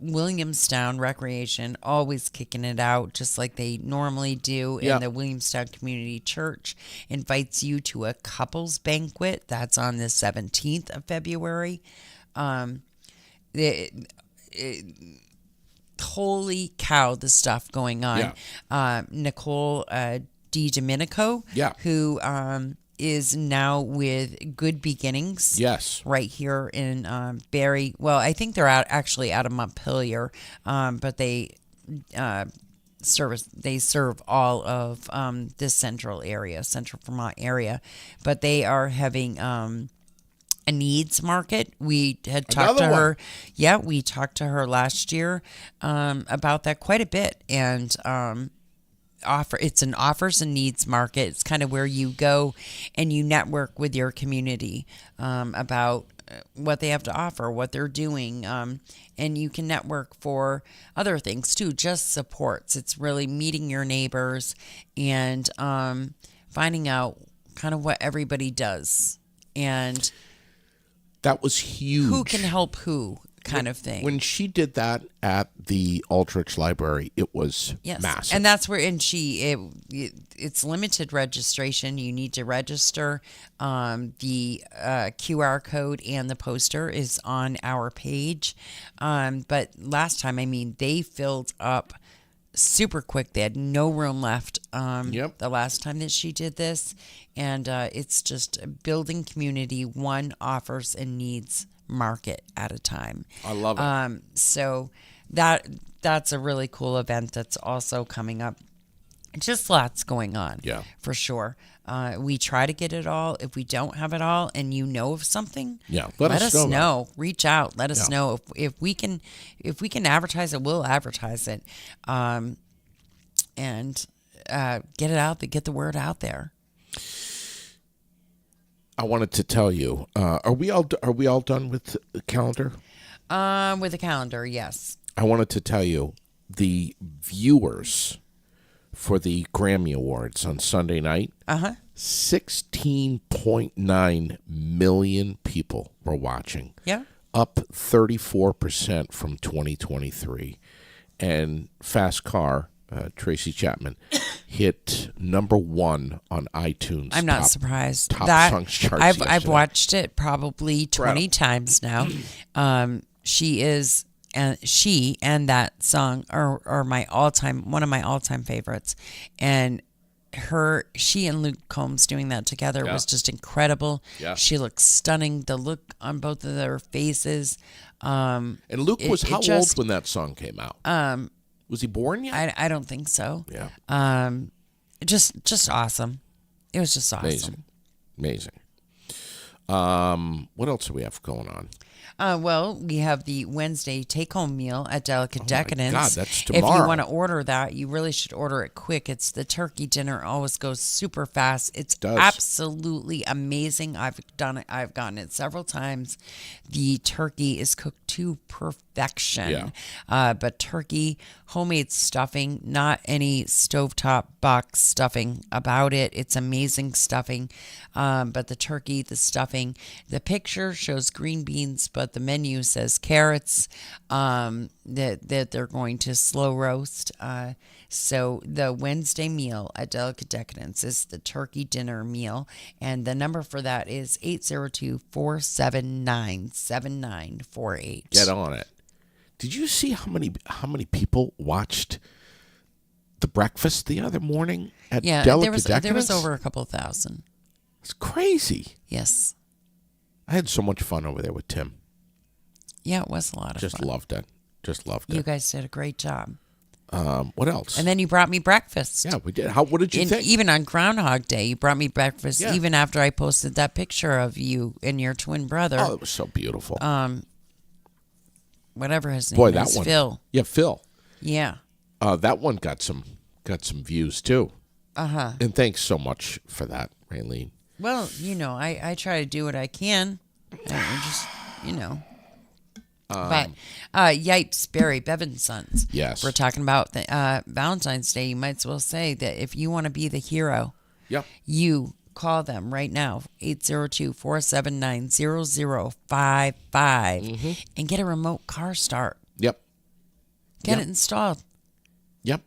Williamstown Recreation always kicking it out just like they normally do. Yeah. And the Williamstown Community Church invites you to a couples banquet. That's on the 17th of February. Holy cow, the stuff going on. Yeah. Nicole DiDomenico, Yeah. who is now with Good Beginnings. Yes. Right here in Barrie. Well, I think they're actually out of Montpelier, but they serve all of this central Vermont area. But they are having a needs market. We had talked Another to her. one. Yeah, we talked to her last year about that quite a bit, and it's an offers and needs market. It's kind of where you go and you network with your community about what they have to offer, what they're doing, and you can network for other things too, just supports. It's really meeting your neighbors and finding out kind of what everybody does and That was huge. who can help who kind of thing. When she did that at the Aldrich Library, it was Yes, massive. and that's where it's limited registration. You need to register. The QR code and the poster is on our page. But last time, they filled up super quick. They had no room left. Yep. The last time that she did this, and it's just building community, one offers and needs market at a time. I love it. So that's a really cool event that's also coming up. Just lots going on. Yeah. For sure. We try to get it all. If we don't have it all and you know of something, Yeah, let let us us know. know. Reach out. Let us Yeah. know if we can advertise it, we'll advertise it. And get it out there, get the word out there. I wanted to tell you, are we all done with the calendar? With the calendar, yes. I wanted to tell you the viewers for the Grammy Awards on Sunday night. 16.9 million people were watching. Yeah. Up 34% from 2023. And Fast Car, Tracy Chapman, hit number 1 on iTunes. I'm not surprised. top That songs charts I've yesterday. watched it probably 20 times now. She and that song are one of my all-time favorites. And she and Luke Combs doing that together Yeah. was just incredible. Yeah. She looks stunning. The look on both of their faces. And Luke was it how just- old when that song came out? Was he born yet? I don't think so. Yeah. Just awesome. It was just awesome. Amazing. What else do we have going on? Well, we have the Wednesday take-home meal at Delicate Decadence. God, that's If you tomorrow. want to order that, you really should order it quick. It's the turkey dinner. Always goes super fast. It's does. absolutely amazing. I've done it. I've gotten it several times. The turkey is cooked to perfection. But turkey, homemade stuffing, not any stovetop box stuffing about it. It's amazing stuffing. But the turkey, the stuffing, the picture shows green beans, but the menu says carrots that they're going to slow roast. So the Wednesday meal at Delicate Decadence is the turkey dinner meal, and the number for that is 802-479-7948. Get on it. Did you see how many people watched the breakfast the other morning at Delicate Decadence? There was over a couple thousand. It's crazy. Yes. I had so much fun over there with Tim. Yeah, it was a lot of Just fun. loved it. Just loved You it. guys did a great job. What else? And then you brought me breakfast. Yeah, we did. What did you think? Even on Groundhog Day, you brought me breakfast. Yeah. Even after I posted that picture of you and your twin brother. Oh, it was so beautiful. Whatever his name Boy, is, that one. Phil. Yeah, Phil. Yeah. That one got some views too. Uh-huh. And thanks so much for that, Raylene. Well, I try to do what I can. I just, but Yipes, Barry, Bevan's sons. Yes. We're talking about the, Valentine's Day. You might as well say that if you want to be the hero, Yeah. you call them right now, 802-479-0055, and get a remote car start. Yep. Get Yep. it installed. Yep.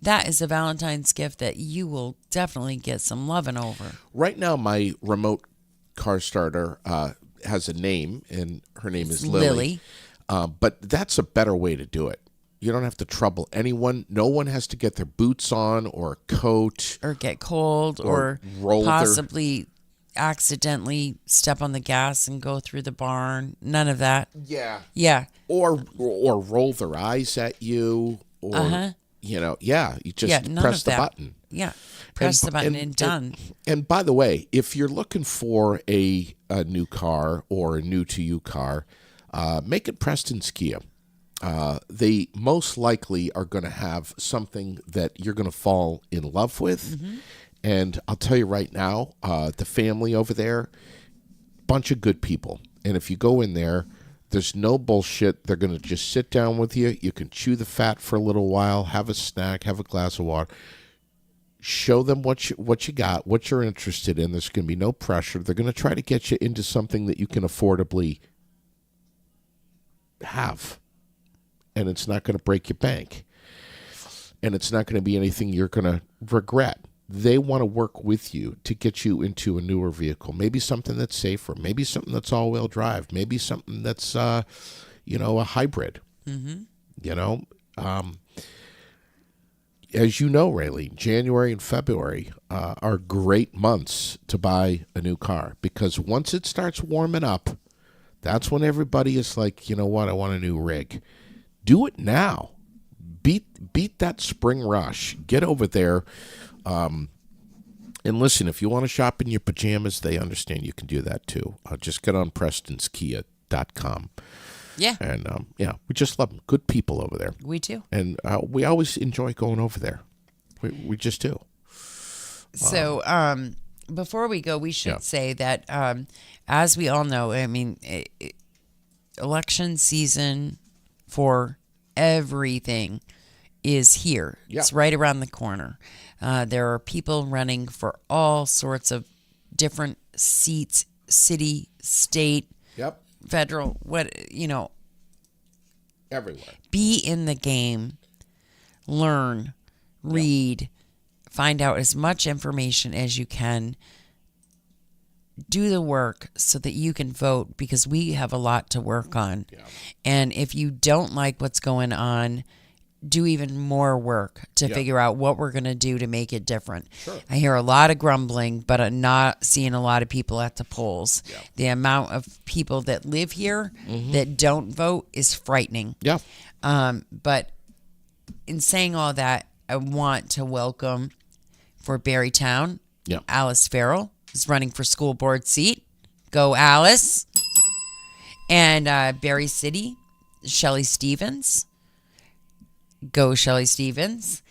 That is a Valentine's gift that you will definitely get some loving over. Right now, my remote car starter has a name, and her name is Lily. But that's a better way to do it. You don't have to trouble anyone. No one has to get their boots on or a coat. Or get cold or roll their- possibly accidentally step on the gas and go through the barn. None of that. Yeah. Yeah. Or roll their eyes at you. Or, you just none press of the that. button. Yeah. Press the button and done. And by the way, if you're looking for a new car or a new to you car, make it Preston's Kia. They most likely are going to have something that you're going to fall in love with. And I'll tell you right now, the family over there, bunch of good people. And if you go in there, there's no bullshit. They're going to just sit down with you. You can chew the fat for a little while, have a snack, have a glass of water. Show them what you got, what you're interested in. There's going to be no pressure. They're going to try to get you into something that you can affordably have. And it's not going to break your bank. And it's not going to be anything you're going to regret. They want to work with you to get you into a newer vehicle. Maybe something that's safer. Maybe something that's all-wheel drive. Maybe something that's, a hybrid. As you know, Raylene, January and February are great months to buy a new car. Because once it starts warming up, that's when everybody is like, you know what, I want a new rig. Do it now. Beat that spring rush. Get over there. And listen, if you want to shop in your pajamas, they understand you can do that too. Just get on PrestonsKia.com. Yeah. And we just love them. Good people over there. We too. And we always enjoy going over there. We just do. So, before we go, we should say that, as we all know, I mean, election season for everything is here. Yeah. It's right around the corner. There are people running for all sorts of different seats, city, state, Yep. federal, Everywhere. be in the game, learn, read, find out as much information as you can, do the work so that you can vote, because we have a lot to work on. Yeah. And if you don't like what's going on, do even more work to figure out what we're going to do to make it different. Sure. I hear a lot of grumbling, but I'm not seeing a lot of people at the polls. Yeah. The amount of people that live here that don't vote is frightening. Yeah. But in saying all that, I want to welcome for Barrytown, Yeah. Alice Farrell is running for school board seat. Go Alice. And Barry City, Shelley Stevens. Go Shelley Stevens.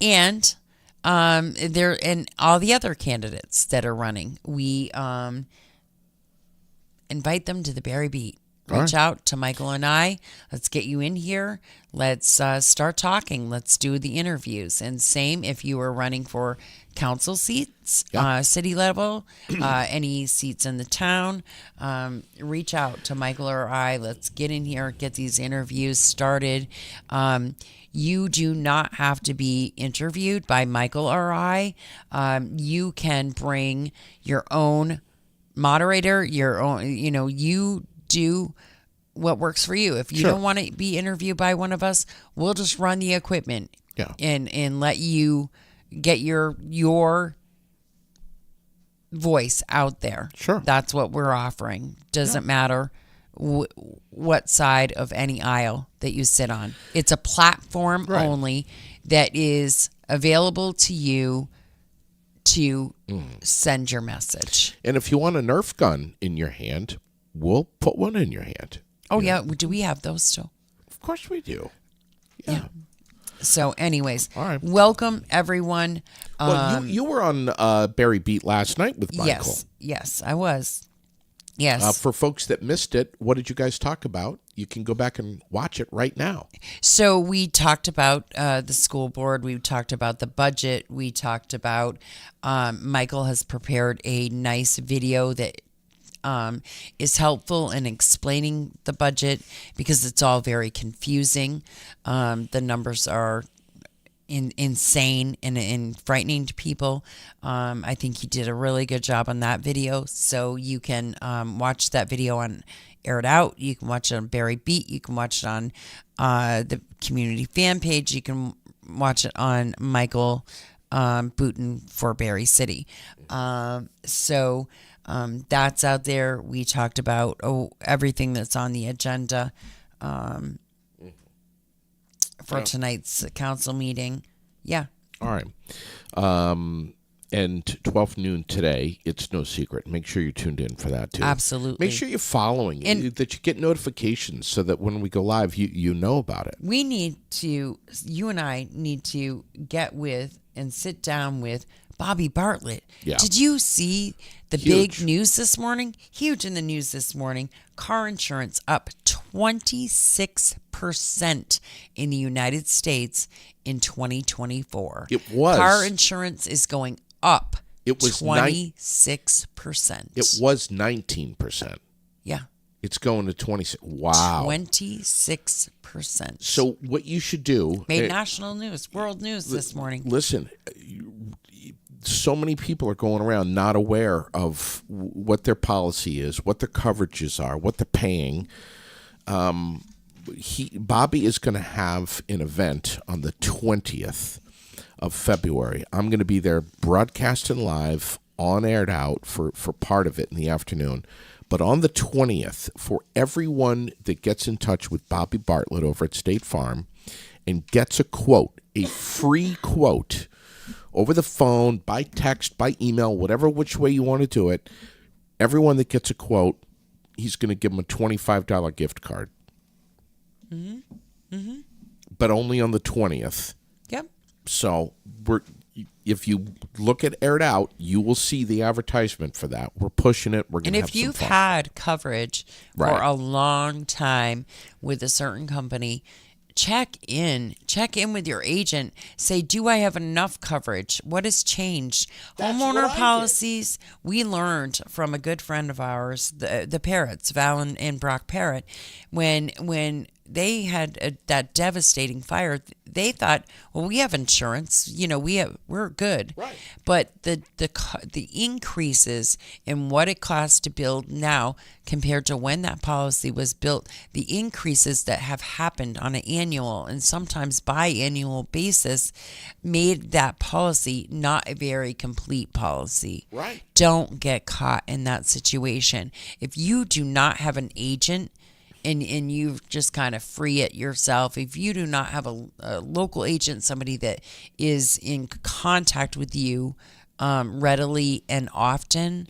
And there and all the other candidates that are running. We invite them to the Barry Beat Reach out to Michael and I. Let's get you in here. Let's start talking. Let's do the interviews. And same if you are running for council seats, city level, any seats in the town, reach out to Michael or I. Let's get in here, get these interviews started. You do not have to be interviewed by Michael or I. You can bring your own moderator, your own, you do what works for you. If you don't want to be interviewed by one of us, we'll just run the equipment and let you get your voice out there. Sure. That's what we're offering. Doesn't matter what side of any aisle that you sit on. It's a platform only that is available to you to send your message. And if you want a Nerf gun in your hand, we'll put one in your hand. Oh, yeah. Do we have those still? Of course we do. Yeah. So anyways, All right. Welcome everyone. Well, you were on Barry Beat last night with Michael. Yes, I was. Yes. For folks that missed it, what did you guys talk about? You can go back and watch it right now. So we talked about the school board. We talked about the budget. We talked about Michael has prepared a nice video that is helpful in explaining the budget because it's all very confusing. The numbers are insane and frightening to people. I think he did a really good job on that video. So you can watch that video on Air It Out. You can watch it on Barry Beat. You can watch it on the community fan page. You can watch it on Michael Booten for Barry City. So that's out there. We talked about everything that's on the agenda for tonight's council meeting. Yeah. All right. And 12 noon today, it's no secret. Make sure you're tuned in for that, too. Absolutely. Make sure you're following it, that you get notifications so that when we go live, you know about it. You and I need to get with and sit down with Bobby Bartlett. Yeah. Did you see the Huge. big news this morning? Huge in the news this morning. Car insurance up 26% in the United States in 2024. It was. Car insurance is going up. It was 26%. It was 19%. Yeah. It's going to 26. Wow. 26%. So what you should do. Made national news, world news this morning. Listen, so many people are going around not aware of what their policy is, what their coverages are, what they're paying. Bobby is going to have an event on the 20th of February. I'm going to be there broadcasting live on Aired Out for part of it in the afternoon. But on the 20th, for everyone that gets in touch with Bobby Bartlett over at State Farm and gets a quote, a free quote, over the phone, by text, by email, whatever which way you want to do it, everyone that gets a quote, he's going to give them a $25 gift card. But only on the 20th. Yep. So if you look at Aired Out, you will see the advertisement for that. We're pushing it. We're going to have some fun. And if you've had coverage for Right. a long time with a certain company, check in with your agent. Say, do I have enough coverage? What has changed? That's Homeowner what I did. policies, we learned from a good friend of ours, the Parrots, Val and Brock Parrott, when they had that devastating fire, they thought, well, we have insurance, we're good. Right. But the increases in what it costs to build now compared to when that policy was built, the increases that have happened on an annual and sometimes biannual basis made that policy not a very complete policy. Right. Don't get caught in that situation. If you do not have an agent and you just kind of free it yourself, if you do not have a local agent, somebody that is in contact with you readily and often,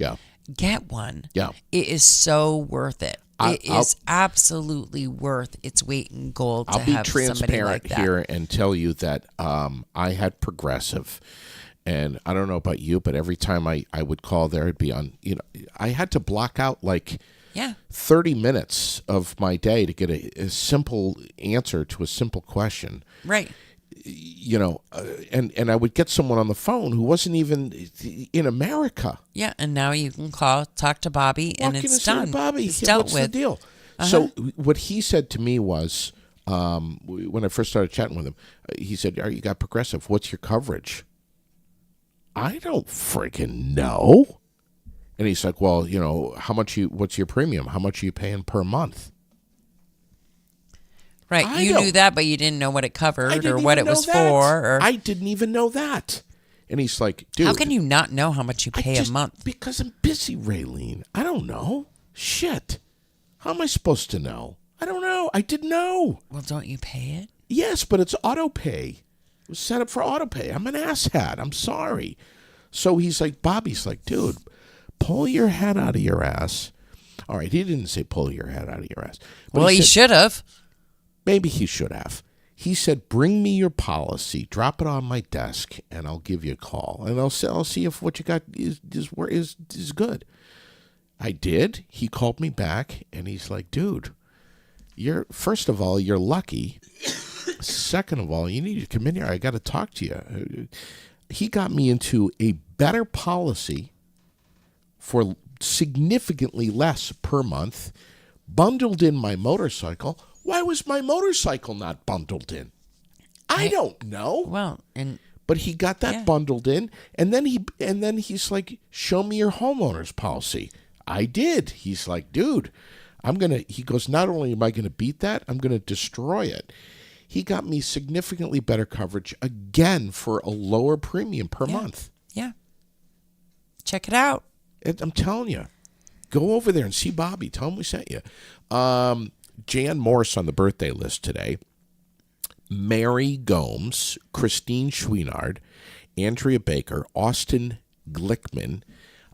get one. Yeah. It is so worth it. It is absolutely worth its weight in gold to I'll be have somebody like transparent that. here and tell you that I had Progressive, and I don't know about you, but every time I would call there, it'd be on, I had to block out like Yeah. 30 minutes of my day to get a simple answer to a simple question. Right. And I would get someone on the phone who wasn't even in America. Yeah, and now you can talk to Bobby, and Walk in it's and say, done. Bobby, It's dealt what's with. the deal? So what he said to me was, when I first started chatting with him, he said, you got Progressive. What's your coverage? I don't freaking know. And he's like, well, what's your premium? How much are you paying per month? Right. I You don't- knew that, but you didn't know what it I covered didn't or what even it was know that. for. Or I didn't even know that. And he's like, dude. how can you not know how much you pay a month? Because I'm busy, Raylene. I don't know. Shit. How am I supposed to know? I don't know. I didn't know. Well, don't you pay it? Yes, but it's auto pay. It was set up for auto pay. I'm an asshat. I'm sorry. So he's like, Bobby's like, dude, pull your head out of your ass. All right, he didn't say pull your head out of your ass. But Well, he said, should have. maybe he should have. He said, bring me your policy, drop it on my desk, and I'll give you a call. And I'll see if what you got is good. I did. He called me back, and he's like, dude, first of all, you're lucky. Second of all, you need to come in here. I got to talk to you. He got me into a better policy for significantly less per month, bundled in my motorcycle. Why was my motorcycle not bundled in? I don't know. Well, and But he got that Yeah. bundled in, and then he's like, "Show me your homeowner's policy." I did. He's like, "Dude, he goes, not only am I gonna beat that, I'm gonna destroy it." He got me significantly better coverage again for a lower premium per month. yeah. Check it out. I'm telling you, go over there and see Bobby. Tell him we sent you. Jan Morse on the birthday list today. Mary Gomes, Christine Chouinard, Andrea Baker, Austin Glickman,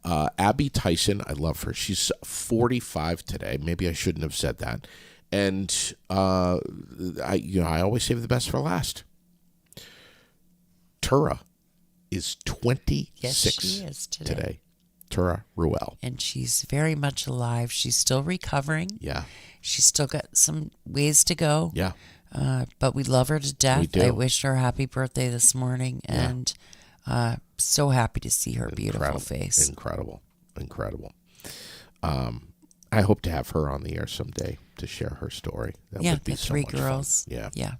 Abby Tyson. I love her. She's 45 today. Maybe I shouldn't have said that. And I always save the best for last. Tura is 26 Yes, she is today. Tura Ruel. And she's very much alive. She's still recovering. Yeah. She's still got some ways to go. Yeah. But we love her to death. We do. I wished her a happy birthday this morning, and so happy to see her beautiful face. Incredible. I hope to have her on the air someday to share her story. That Yeah, would be the so three much fun. girls. Yeah.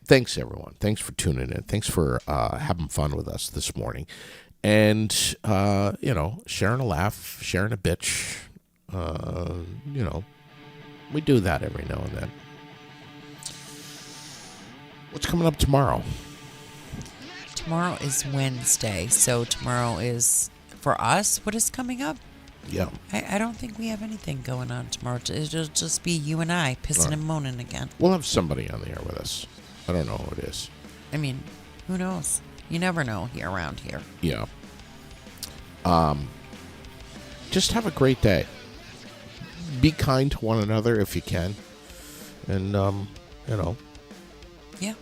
Thanks, everyone. Thanks for tuning in. Thanks for having fun with us this morning. And, sharing a laugh, sharing a bitch. We do that every now and then. What's coming up tomorrow? Tomorrow is Wednesday, so tomorrow is, for us, what is coming up? Yeah. I don't think we have anything going on tomorrow. It'll just be you and I pissing and moaning again. We'll have somebody on the air with us. I don't know who it is. I mean, who knows? You never know here around here. Yeah. Just have a great day. Be kind to one another if you can. And, Yeah,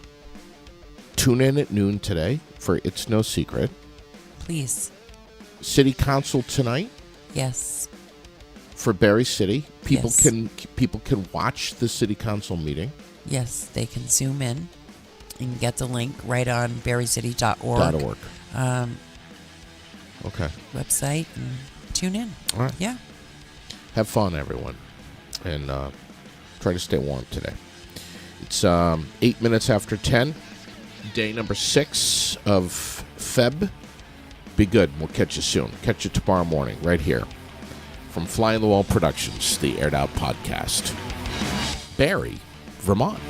tune in at noon today for It's No Secret. please. City Council tonight Yes. for Berry City. People Yes. can watch the City Council meeting. Yes, they can zoom in and get the link right on berrycity.org .org. Okay. website and tune in. All right. Yeah. Have fun, everyone. And try to stay warm today. It's 8 minutes after 10. Day number 6 of Feb. Be good. We'll catch you soon. Catch you tomorrow morning right here from Fly on the Wall Productions, the Aired Out Podcast. Barry, Vermont.